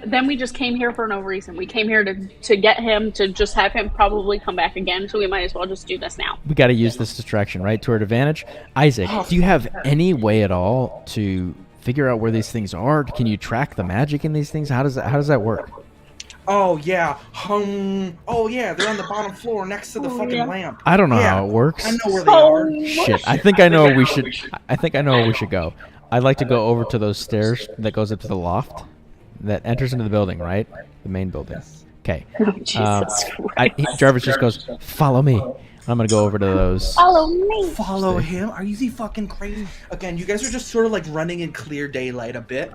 then we just came here for no reason. We came here to get him, to just have him probably come back again, so we might as well just do this now. We got to use this distraction, right, to our advantage. Isaac, do you have any way at all to figure out where these things are? Can you track the magic in these things? How does that work? Oh yeah. Oh yeah. They're on the bottom floor next to the fucking yeah. lamp. I don't know Yeah, how it works. I know where they Oh, are. Shit, I think I know where we should. I think I know where we should go. I'd like to go over to those stairs that goes up to the loft, that enters into the building, right? The main building. Yes. Okay. Oh, Jesus Christ. Jarvis just goes, "Follow me." I'm gonna go over to those. Follow me. Follow him? Are you fucking crazy? Again, you guys are just sort of like running in clear daylight a bit.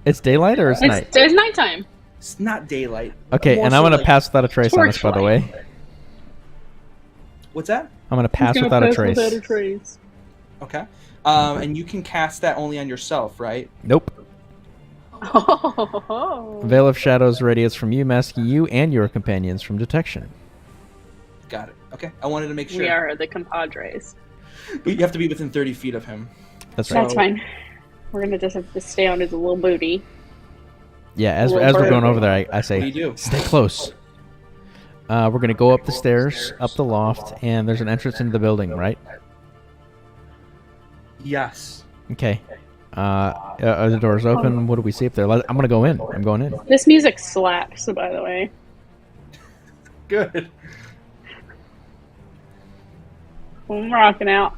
It's daylight or it's night? It's nighttime. It's not daylight. Okay, More and so I'm gonna like- pass without a trace on this, by the Torchlight. way. What's that? I'm gonna pass without a trace. Without a trace. Okay. And you can cast that only on yourself, right? Nope. Oh. Veil of Shadows radiates from you, masking you and your companions from detection. Got it. Okay. I wanted to make sure. We are the compadres. But you have to be within 30 feet of him. That's right. That's fine. We're gonna just have to stay on his little booty. Yeah, as Little we're bird. going over there, I What do you say, do? stay close. We're gonna go up the stairs, up the loft, and there's an entrance into the building, right? Yes. Okay. Are the doors open? What do we see up there? I'm gonna go in. I'm going in. This music slaps, by the way. Good. I'm rocking out.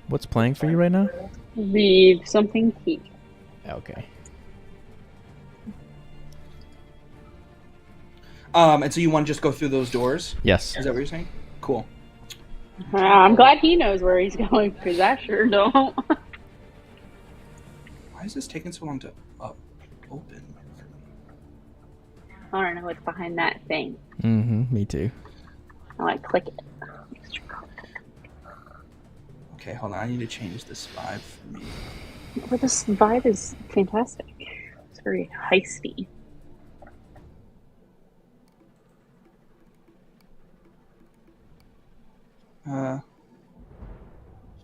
What's playing for you right now? The something key. Okay. And so you want to just go through those doors? Yes. Is that what you're saying? Cool. I'm glad he knows where he's going, because I sure don't. Why is this taking so long to up? open. I don't know what's behind that thing. Me too. I want to click it. Okay, hold on. I need to change this vibe for me. But this vibe is fantastic. It's very heisty.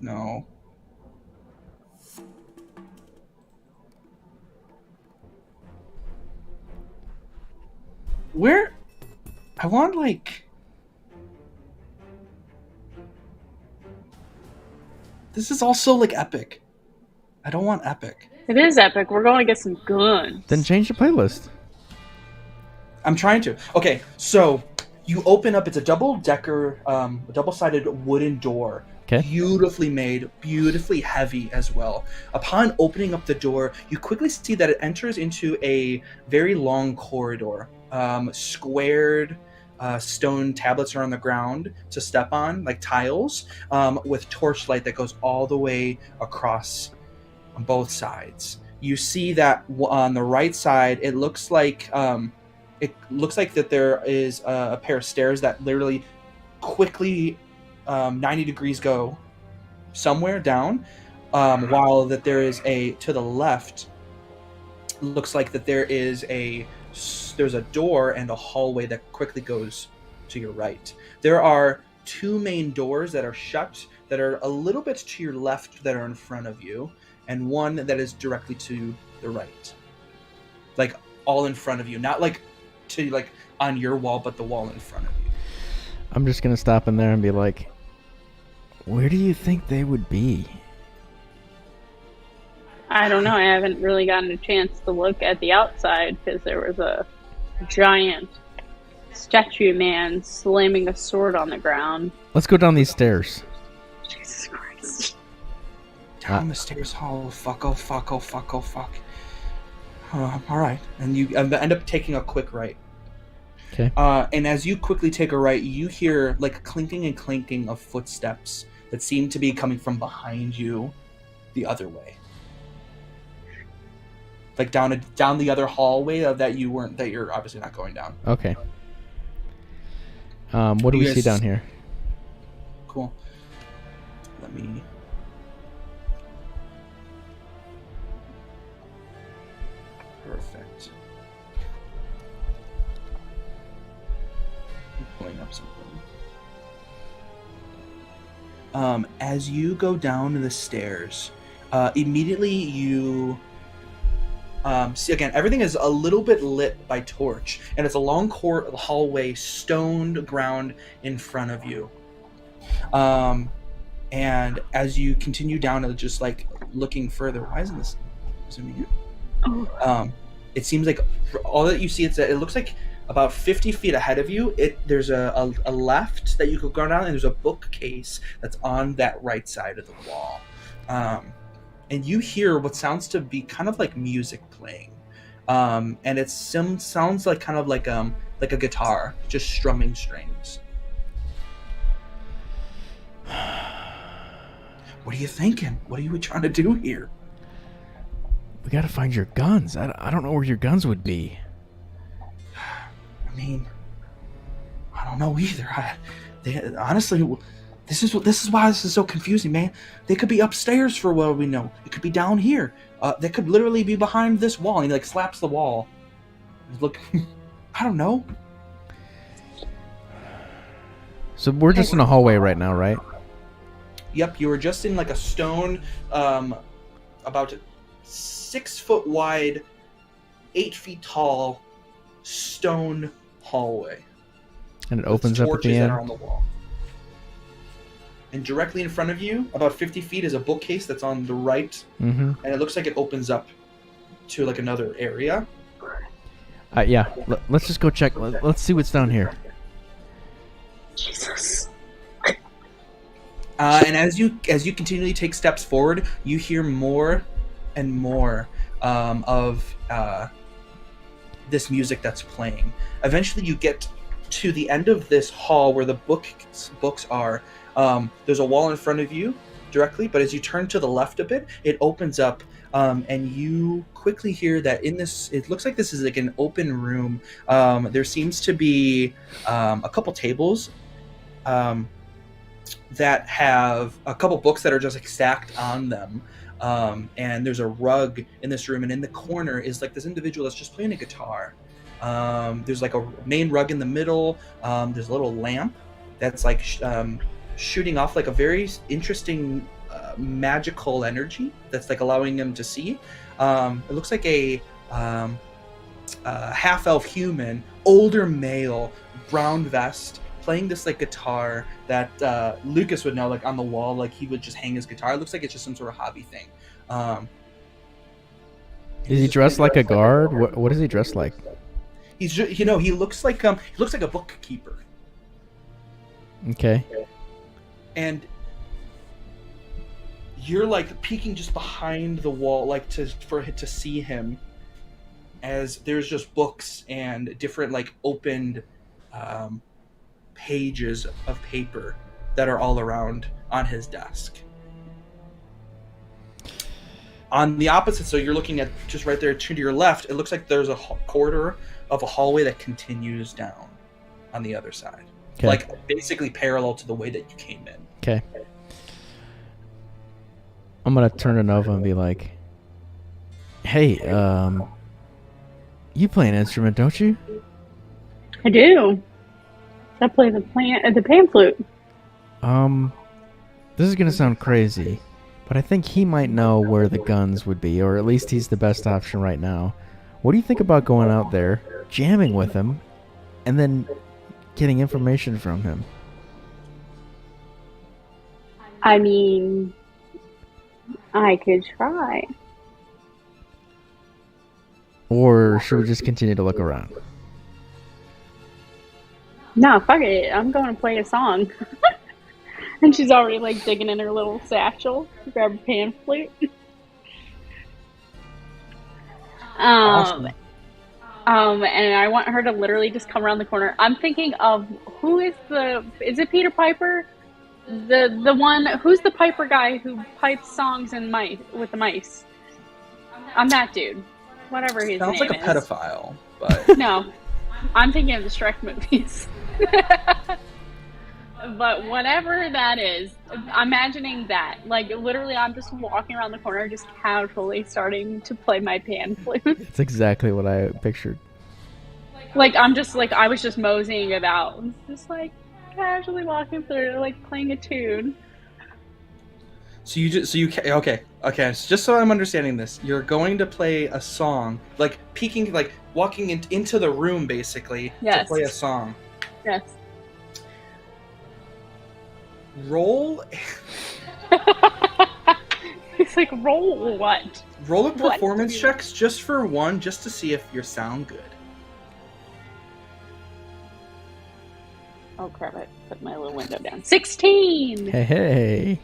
No. Where? I want, like... This is also, like, epic. I don't want epic. It is epic. We're going to get some guns. Then change the playlist. I'm trying to. Okay, so you open up. It's a double-decker, double-sided wooden door. Okay. Beautifully made, beautifully heavy as well. Upon opening up the door, you quickly see that it enters into a very long corridor. Squared stone tablets are on the ground to step on, like tiles, with torchlight that goes all the way across on both sides. You see that on the right side, it looks like that there is a pair of stairs that literally quickly 90 degrees go somewhere down, while that there is to the left, looks like that there's a door and a hallway that quickly goes to your right. There are two main doors that are shut that are a little bit to your left that are in front of you, and one that is directly to the right, like all in front of you, not like to like on your wall, but the wall in front of you. I'm just gonna stop in there and be like, where do you think they would be? I don't know. I haven't really gotten a chance to look at the outside because there was a giant statue man slamming a sword on the ground. Let's go down these stairs. Jesus Christ. Down the stairs. Oh fuck, oh fuck, oh fuck, oh fuck. Alright. And you end up taking a quick right. Okay. And as you quickly take a right, you hear like clinking and clanking of footsteps that seem to be coming from behind you the other way. Like down the other hallway that you're obviously not going down. Okay. What do we see down here? Cool. Let me... Perfect. I'm pulling up something. As you go down the stairs, immediately you... see, again, everything is a little bit lit by torch, and it's a long hallway, stoned ground in front of you. And as you continue down, just like looking further, why isn't this zooming in? It seems like all that you see is that it looks like about 50 feet ahead of you. There's a left that you could go down, and there's a bookcase that's on that right side of the wall. And you hear what sounds to be kind of like music playing, and it sounds like kind of like a guitar, just strumming strings. What are you thinking? What are you trying to do here? We gotta find your guns. I don't know where your guns would be. I mean, I don't know either. Honestly, this is why this is so confusing, man. They could be upstairs for what we know. It could be down here. They could literally be behind this wall. And he like slaps the wall. Look, I don't know. So we're just in a hallway right now, right? Yep, you were just in like a stone, about 6 foot wide, 8 feet tall, stone hallway. And it opens up at the torches that end. are on the wall. And directly in front of you, about 50 feet, is a bookcase that's on the right, and it looks like it opens up to like another area. Yeah, let's just go check. Let's see what's down here. Jesus. And as you continually take steps forward, you hear more and more of this music that's playing. Eventually, you get to the end of this hall where the books are. There's a wall in front of you, directly, but as you turn to the left a bit, it opens up, and you quickly hear that in this, it looks like this is like an open room. There seems to be a couple tables that have a couple books that are just like stacked on them. And there's a rug in this room, and in the corner is like this individual that's just playing a guitar. There's like a main rug in the middle. There's a little lamp that's like shooting off like a very interesting magical energy that's like allowing him to see. It looks like a half-elf human, older male, brown vest, playing this like guitar that Lucas would know, like on the wall, like he would just hang his guitar. It looks like it's just some sort of hobby thing. Is he dressed like a guard? What is he dressed like? He's just, he looks like a bookkeeper. Okay. And you're like peeking just behind the wall, like for it to see him, as there's just books and different like opened pages of paper that are all around on his desk. On the opposite, so you're looking at just right there to your left, it looks like there's a corridor of a hallway that continues down on the other side. Okay. Like basically parallel to the way that you came in. Okay. I'm gonna turn to Nova and be like, "Hey, you play an instrument, don't you?" I do. I play the pan flute. This is gonna sound crazy, but I think he might know where the guns would be, or at least he's the best option right now. What do you think about going out there, jamming with him, and then getting information from him? I mean, I could try. Or should we just continue to look around? No, fuck it. I'm going to play a song. And she's already like digging in her little satchel to grab a pan flute. Awesome. And I want her to literally just come around the corner. I'm thinking of is it Peter Piper? The one, who's the Piper guy who pipes songs and with the mice? I'm that dude. Whatever his Sounds name like a is. pedophile, but No, I'm thinking of the Shrek movies. But whatever that is, imagining that, like literally I'm just walking around the corner just casually starting to play my pan flute. That's exactly what I pictured. Like I'm just like, I was just moseying about, just like casually walking through, like playing a tune. okay. So just so I'm understanding this, you're going to play a song, like peeking, like walking into the room basically to Yes. play a song. Yes. Roll It's like, roll what? a What? performance checks just for one, just to see if you sound good. Oh crap, I put my little window down. 16! Hey, hey.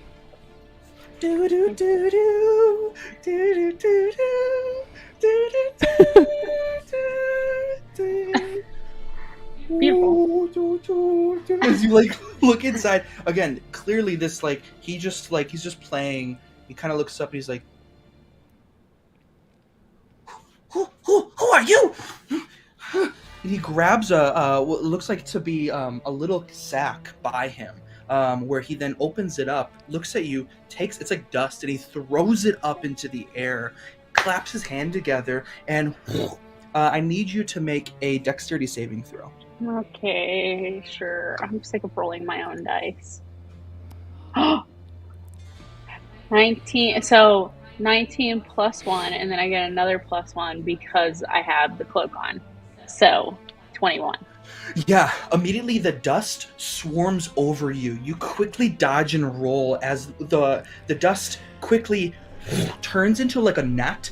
Do do do do do do do do do do. Beautiful. As you like look inside again, clearly this like he's just playing. He kind of looks up and he's like, who are you? And he grabs what looks like to be a little sack by him, where he then opens it up, looks at you, it's like dust, and he throws it up into the air, claps his hand together, and I need you to make a dexterity saving throw. Okay, sure. I'm sick of rolling my own dice. 19. So 19 plus 1, and then I get another plus 1 because I have the cloak on. So 21. Yeah, immediately the dust swarms over you. You quickly dodge and roll as the dust quickly turns into like a net,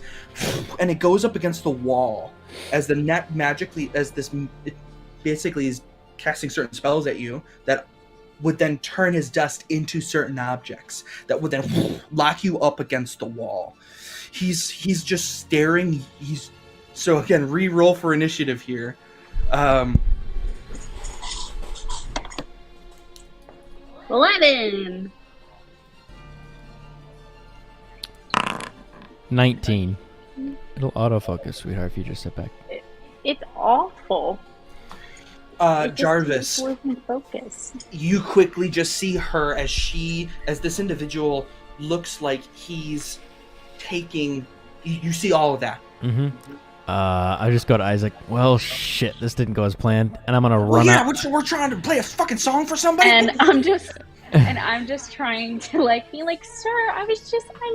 and it goes up against the wall as the net magically, it basically is casting certain spells at you that would then turn his dust into certain objects that would then lock you up against the wall. He's just staring. So again, re-roll for initiative here. 11. 19. It'll autofocus, sweetheart, if you just sit back. It's awful. It just Jarvis, wasn't focused. you quickly just see her as this individual looks like he's taking. You see all of that. Mm-hmm. I just go to Isaac. Well, shit, this didn't go as planned, and I'm gonna Well, run yeah, out. we're trying to play a fucking song for somebody. And I'm just trying to like be like, sir, I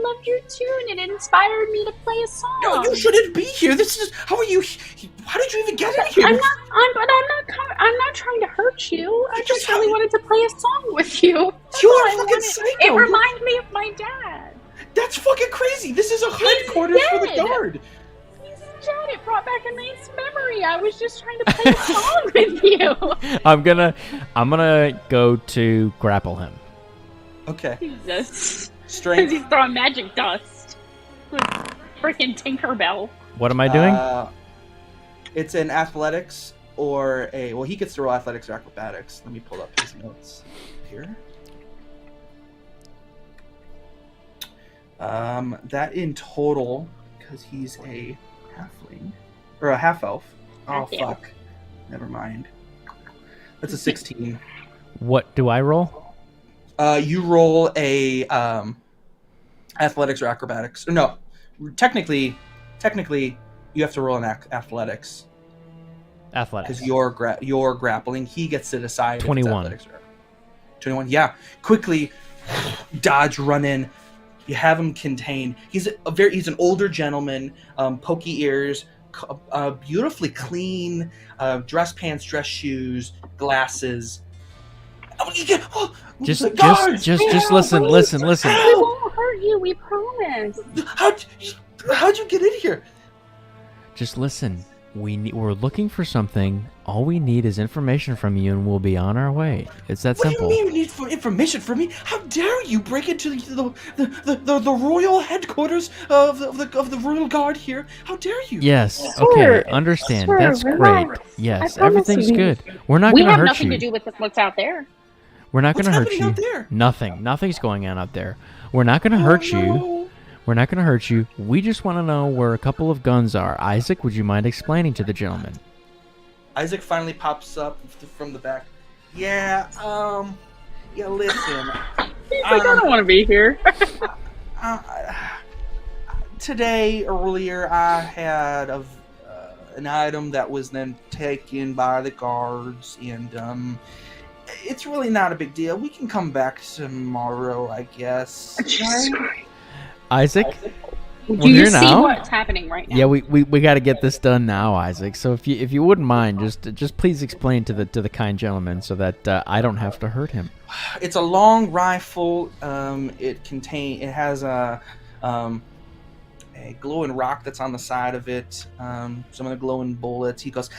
loved your tune. It inspired me to play a song. No, you shouldn't be here. This is how are you? How did you even get in here? I'm not trying to hurt you. I just really wanted to play a song with you. That's You all are I fucking wanted. psycho. It reminds me of my dad. That's fucking crazy. This is a headquarters for the dead. guard. He's dead. It brought back a nice memory. I was just trying to play a song with you. I'm gonna go to grapple him. Okay. Jesus. Strength. He's throwing magic dust. With freaking Tinkerbell. What am I doing? It's an athletics or a. Well, he gets to roll athletics or acrobatics. Let me pull up his notes here. That in total, because he's a halfling or a half elf. Oh Half elf. fuck. Never mind. That's a 16. What do I roll? You roll a athletics or acrobatics. No, technically, you have to roll an athletics Athletics. because you're grappling. He gets to decide. if it's 21. athletics or 21. Yeah, quickly dodge, run in. You have him contained. He's an older gentleman, pokey ears, beautifully clean, dress pants, dress shoes, glasses. Just Guards, listen. We won't hurt you. We promise. How'd you get in here? Just listen. We're looking for something. All we need is information from you, and we'll be on our way. It's that What simple. do you mean you need information from me? How dare you break into the royal headquarters of the royal guard here? How dare you? Yes. Sir, Okay. Understand. sir, That's relax. great. Yes. I promise Everything's you. good. We're not We gonna have hurt nothing you. to do with what's out there. We're not What's gonna hurt happening you. out there? Nothing. Nothing's going on out there. We're not gonna hurt you. No. We're not gonna hurt you. We just want to know where a couple of guns are. Isaac, would you mind explaining to the gentleman? Isaac finally pops up from the back. Yeah, listen. He's like, I don't want to be here. Today, earlier, I had an item that was then taken by the guards, and it's really not a big deal. We can come back tomorrow, I guess. Isaac? Do We're you here see now? what's happening right now? Yeah, we got to get this done now, Isaac. So if you wouldn't mind, just please explain to the kind gentleman so that I don't have to hurt him. It's a long rifle. It has a glowing rock that's on the side of it. Some of the glowing bullets. He goes,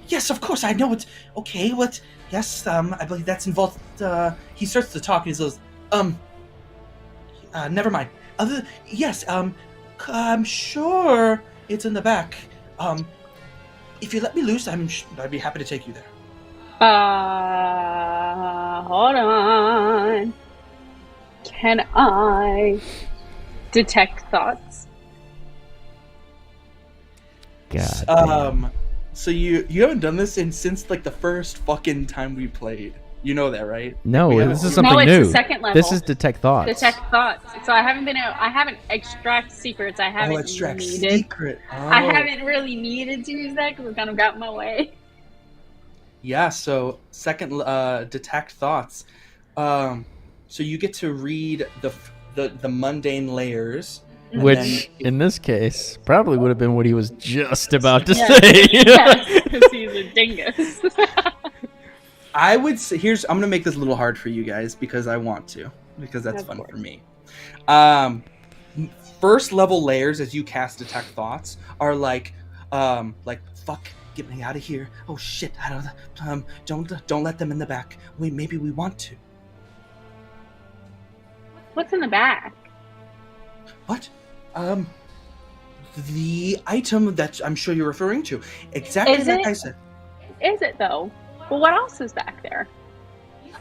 yes, of course, I know it. Okay, what? Yes, I believe that's involved. He starts to talk and he goes, never mind. Yes, I'm sure it's in the back. If you let me loose, I'd be happy to take you there. Hold on. Can I detect thoughts? God. damn. So you haven't done this since like the first fucking time we played. You know that, right? No, we this have- is something no, it's new. the second level. This is detect thoughts. Detect thoughts. So I haven't extract secrets. I haven't extract needed. secret. I haven't really needed to use that because it kind of got in my way. Yeah, so second detect thoughts. So you get to read the mundane layers, and Which, in this case, probably would have been what he was just about to Yes. say. Yes, because he's a dingus. I would say I'm gonna make this a little hard for you guys because I want to, because that's Of fun course. for me. First level layers as you cast detect thoughts are like fuck, get me out of here. Oh shit, I don't let them in the back. Maybe we want to. What's in the back? What? The item that I'm sure you're referring to. Exactly Is like it? I said. Is it though? Well, what else is back there?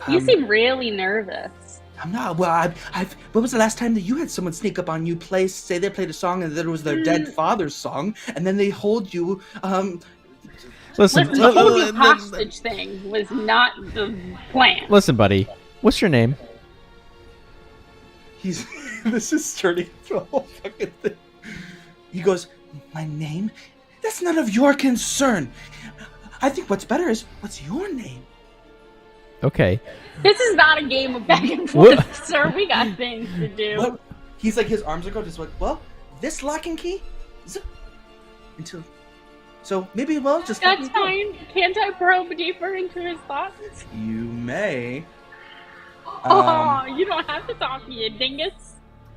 You Um, seem really nervous. I'm not. Well, I've. When was the last time that you had someone sneak up on you, say they played a song and that it was their dead father's song, and then they hold you? Listen, Listen, the whole hostage thing was not the plan. listen, buddy. What's your name? He's. This is turning into a whole fucking thing. He goes, "My name? That's none of your concern. I think what's better is, what's your name?" Okay. This is not a game of back and What? forth, sir. We got things to do. What? He's like, his arms are going just like, well, this lock and key? Until. So maybe, well, just. That's fine. Can't I probe deeper into his thoughts? You may. Oh, you don't have to talk to you dingus.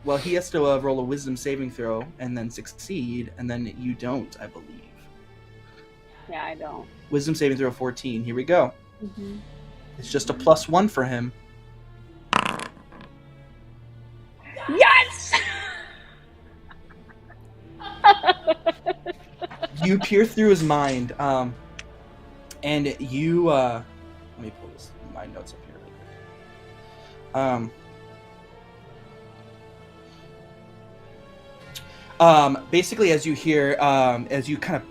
Well, he has to roll a wisdom saving throw and then succeed, and then you don't, I believe. Yeah, I don't. Wisdom saving throw 14. Here we go. Mm-hmm. It's just a +1 for him. Yes! You peer through his mind, and you. Let me pull my notes up here really quick. Basically, as you hear, as you kind of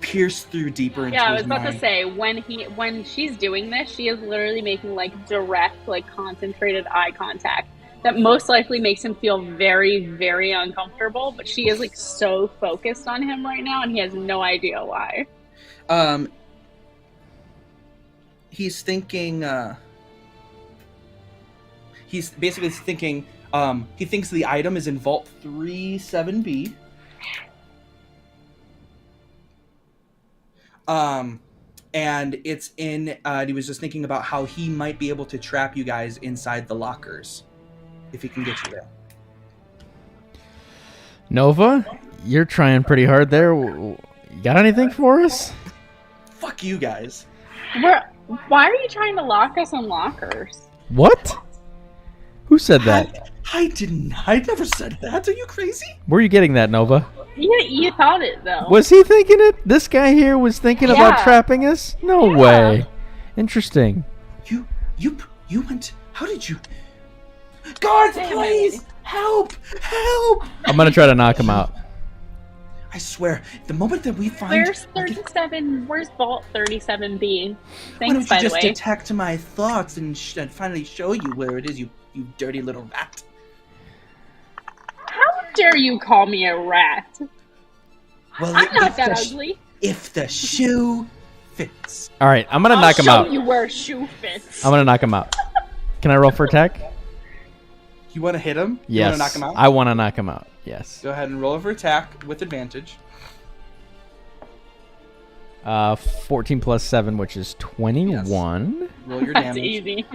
pierce through deeper into Yeah, I was his about mind. to say when she's doing this, she is literally making like direct, like concentrated eye contact that most likely makes him feel very, very uncomfortable. But she is like so focused on him right now, and he has no idea why. He's thinking. He's basically thinking. He thinks the item is in Vault 37B. And it's in. He was just thinking about how he might be able to trap you guys inside the lockers, if he can get you there. Nova, you're trying pretty hard there. You got anything for us? Fuck you guys. Why are you trying to lock us in lockers? What? Who said that? I didn't. I never said that. Are you crazy? Where are you getting that, Nova? You thought it though. Was he thinking it? This guy here was thinking about Yeah. trapping us? No Yeah. way. Interesting. You went. How did you? Guards, Wait, please! wait. Help! Help! I'm gonna try to knock him out. I swear, the moment that we find. Where's 37? Where's Vault 37B? Why Thanks, don't you by the just way. detect my thoughts and finally show you where it is, you dirty little rat? How dare you call me a rat? Well, I'm not if that the ugly. If the shoe fits. All right, I'm gonna I'll knock him show out. you where a shoe fits. I'm gonna knock him out. Can I roll for attack? You want to hit him? You Yes. want to knock him out? I want to knock him out. Yes. Go ahead and roll for attack with advantage. 14 plus 7, which is 21. Roll your That's damage. easy.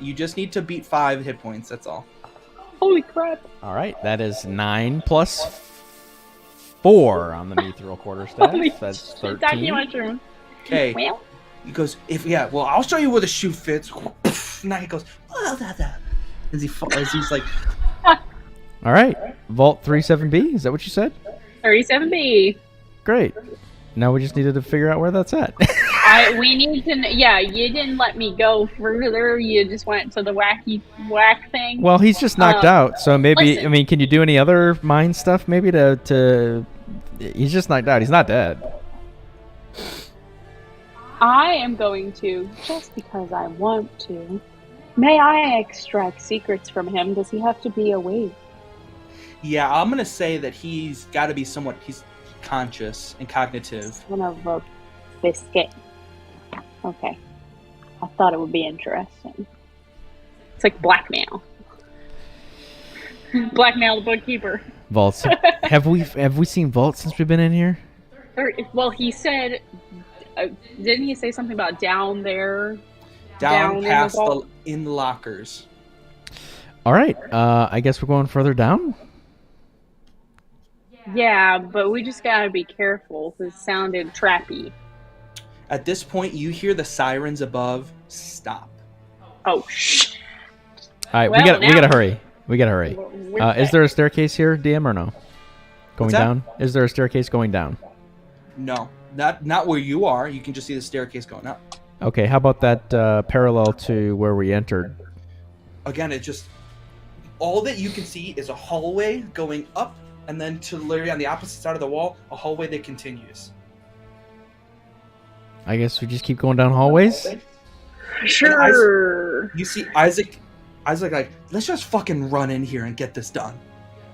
You just need to beat 5 hit points. That's all. Holy crap. All right, that is 9 plus 4 on the mithril quarterstaff. Holy That's shit, Taki 13. mushroom. Okay. Well, He goes, well, I'll show you where the shoe fits. Now he goes, well, that. As he's like, All right, Vault 37B. Is that what you said? 37B. Great. Now we just needed to figure out where that's at. We need to. Yeah, you didn't let me go further. You just went to the wacky whack thing. Well, he's just knocked out, so maybe. listen. I mean, can you do any other mind stuff? Maybe to. He's just knocked out. He's not dead. I am going to, just because I want to. May I extract secrets from him? Does he have to be awake? yeah, I'm gonna say that he's got to be somewhat. He's conscious and cognitive. Son of a biscuit. Okay. I thought it would be interesting. It's like blackmail. Blackmail the bookkeeper. Vaults. have we seen Vault since we've been in here? Well, he said, didn't he say something about down there? Down in the past vault? in the lockers. All right. I guess we're going further down. Yeah, but we just gotta be careful. It sounded trappy. At this point, you hear the sirens above stop. Oh, shh. All right, Well, we gotta now- hurry. We gotta hurry. Is there a staircase here, DM, or no? Going What's that? down? Is there a staircase going down? No, not where you are. You can just see the staircase going up. Okay, how about that parallel to where we entered? again, it just all that you can see is a hallway going up, and then to literally on the opposite side of the wall, a hallway that continues. I guess we just keep going down hallways. Sure. You see Isaac like, let's just fucking run in here and get this done.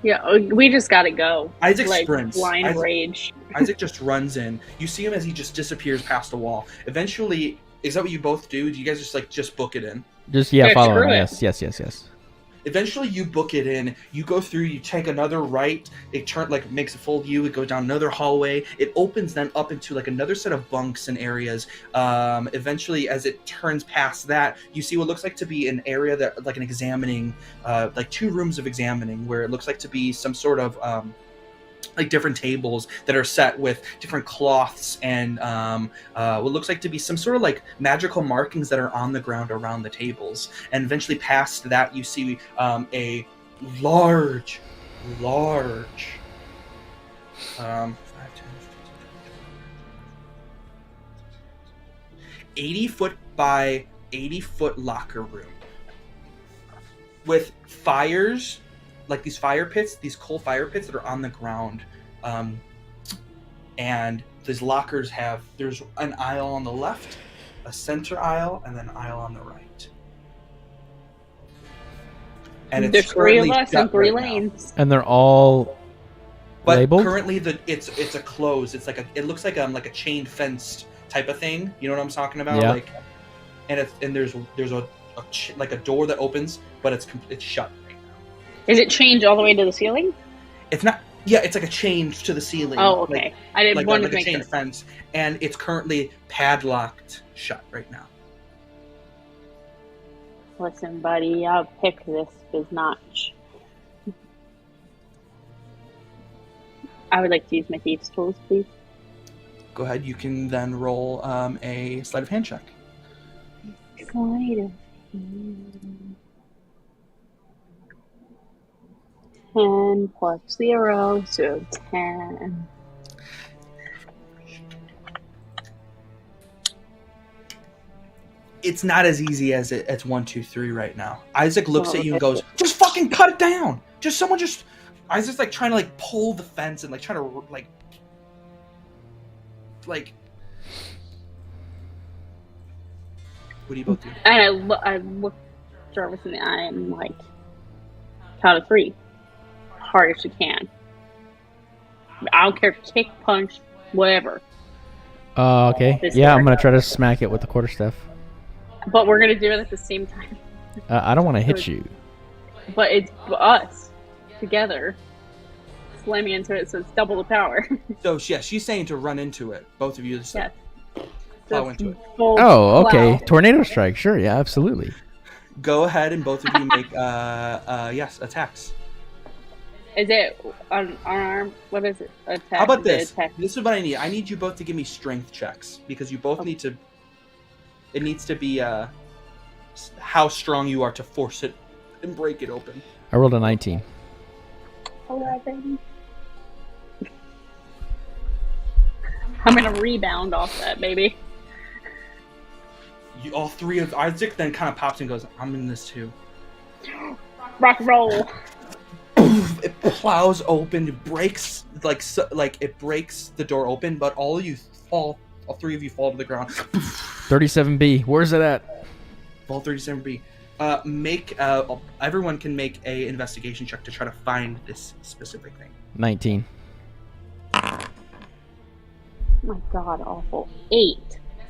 Yeah, we just gotta go. Isaac Like sprints. blind rage. Isaac just runs in. You see him as he just disappears past the wall. Eventually, is that what you both do? Do you guys just book it in? Just Yeah, follow screw him. it. Yes. Eventually, you book it in. You go through. You take another right. It makes a full U. It goes down another hallway. It opens then up into like another set of bunks and areas. Eventually, as it turns past that, you see what looks like to be an area that like an examining, like 2 rooms of examining, where it looks like to be some sort of like different tables that are set with different cloths and what looks like to be some sort of like magical markings that are on the ground around the tables. And eventually past that, you see a large 5, 10, 80-foot by 80-foot locker room with fires, like these fire pits, these coal fire pits that are on the ground. And these lockers there's an aisle on the left, a center aisle, and then an aisle on the right. And it's There's 3 of currently us shut and 3 right now. lanes. And they're all But labeled? currently it's a closed. It's like it looks like a chain fenced type of thing. You know what I'm talking about? Yeah. Like, and there's like a door that opens, but it's shut right now. Is it changed all the way to the ceiling? It's not. Yeah, it's like a chain to the ceiling. Oh, okay. Like, I didn't like want a to make chain sure. fence, and it's currently padlocked shut right now. Listen, buddy, I'll pick this biznatch. I would like to use my thieves' tools, please. Go ahead. You can then roll a sleight of hand check. Sleight of hand. 10 plus 0, so 10. It's not as easy as it's 1, 2, 3 right now. Isaac looks at you and goes, "Just fucking cut it down. Someone just." Isaac's like trying to like pull the fence and like trying to like. What do you both do? And I look Jarvis in the eye and I'm like, count of 3. Hard as you can. I don't care if kick, punch, whatever. Okay. This Yeah, I'm door. gonna try to smack it with the quarterstaff. But we're gonna do it at the same time. I don't want to hit you. But it's us together slamming into it, so it's double the power. So yeah, she's saying to run into it. Both of you just Yes. plow into it. Full Oh, okay. plow. Tornado strike. Sure. Yeah, absolutely. Go ahead and both of you make yes attacks. Is it unarmed? What is it? Attack? How about Is it this? attack? This is what I need. I need you both to give me strength checks because you both need to. It needs to be how strong you are to force it and break it open. I rolled a 19. 11. I'm gonna rebound off that, baby. All 3 of Isaac then kind of pops and goes, "I'm in this too." Rock and roll. It plows open, it breaks it breaks the door open, but all 3 of you fall to the ground. 37B. Where's it at? Fall 37B. Make everyone can make a investigation check to try to find this specific thing. 19. Oh my god, awful. 8.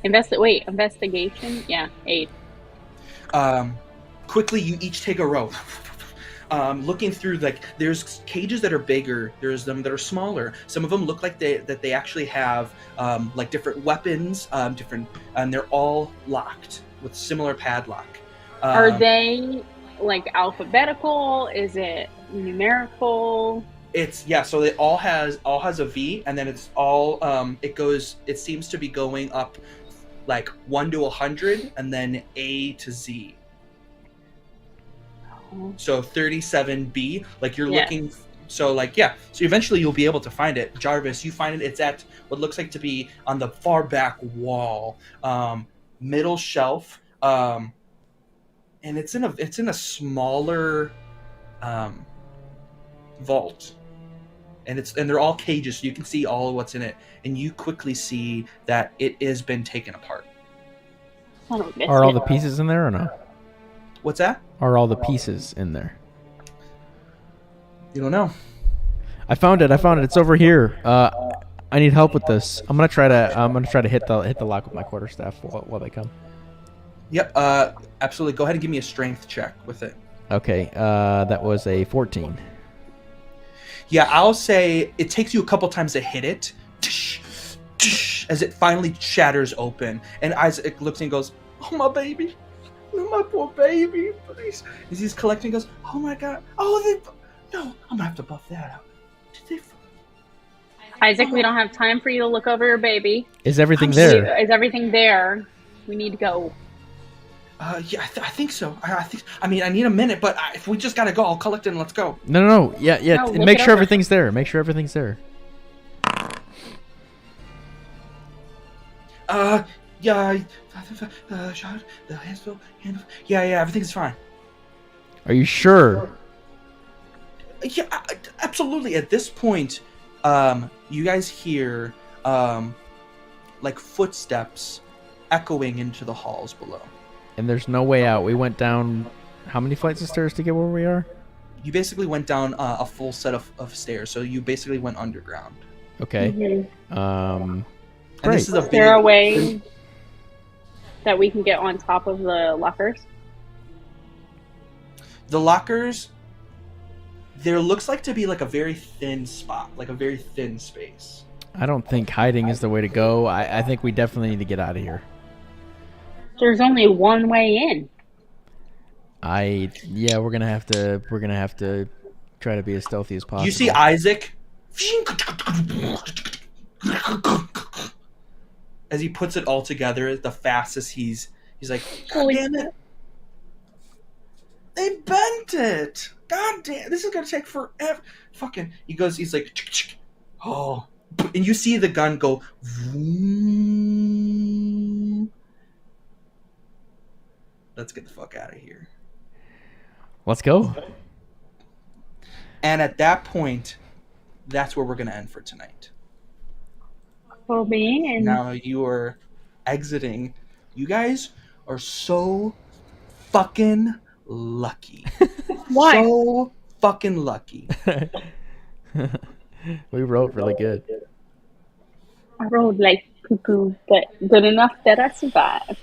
Investigation? Yeah, 8. Quickly, you each take a row. Looking through, like, there's cages that are bigger. There's them that are smaller. Some of them look like they actually have like different weapons, and they're all locked with similar padlock. Are they like alphabetical? Is it numerical? So it all has a V, and then it's all it seems to be going up like 1 to 100, and then A to Z. So 37B, like you're Yeah. looking. So like yeah. So eventually you'll be able to find it. Jarvis, you find it. It's at what looks like to be on the far back wall, middle shelf, and and it's in a smaller vault, and they're all cages, so you can see all of what's in it, and you quickly see that it has been taken apart. I don't miss Are all it. the pieces in there or no? What's that? Are all the pieces in there? You don't know. I found it. It's over here. I need help with this. I'm gonna try to hit the lock with my quarterstaff while they come. Yep. Absolutely. Go ahead and give me a strength check with it. Okay. That was a 14. Yeah, I'll say it takes you a couple times to hit it, as it finally shatters open, and Isaac looks and goes, "Oh my baby, oh my poor baby." Please. As he's collecting, he goes, "Oh my god, no, I'm gonna have to buff that out." Did they? Isaac, we don't have time for you to look over your baby. Is everything there? Is everything there? We need to go. Yeah, I think so. I mean, I need a minute, but if we just gotta go, I'll collect it and let's go. No. Yeah. No, look Make it sure over. everything's there. Make sure everything's there. Yeah, shot the handful. Yeah, everything's fine. Are you sure? Yeah, absolutely. At this point, you guys hear like footsteps echoing into the halls below. And there's no way out. We went down how many flights of stairs to get where we are? You basically went down a full set of stairs, so you basically went underground. Okay. Mhm. And this Great. is a Is there a big, way that we can get on top of the lockers? the lockers. There looks like to be like a very thin spot, like a very thin space. I don't think hiding is the way to go. I think we definitely need to get out of here. There's only one way in. Yeah, we're gonna have to try to be as stealthy as possible. You see Isaac as he puts it all together the fastest he's like, God Holy damn it. They bent it. God damn, this is gonna take forever. Fucking he's like, oh, and you see the gun go vroom. Let's get the fuck out of here. Let's go. And at that point, that's where we're gonna end for tonight. Well, being and Now you are exiting. You guys are so fucking lucky. why? So fucking lucky. We wrote really good. I rolled like cuckoo, but good enough that I survived.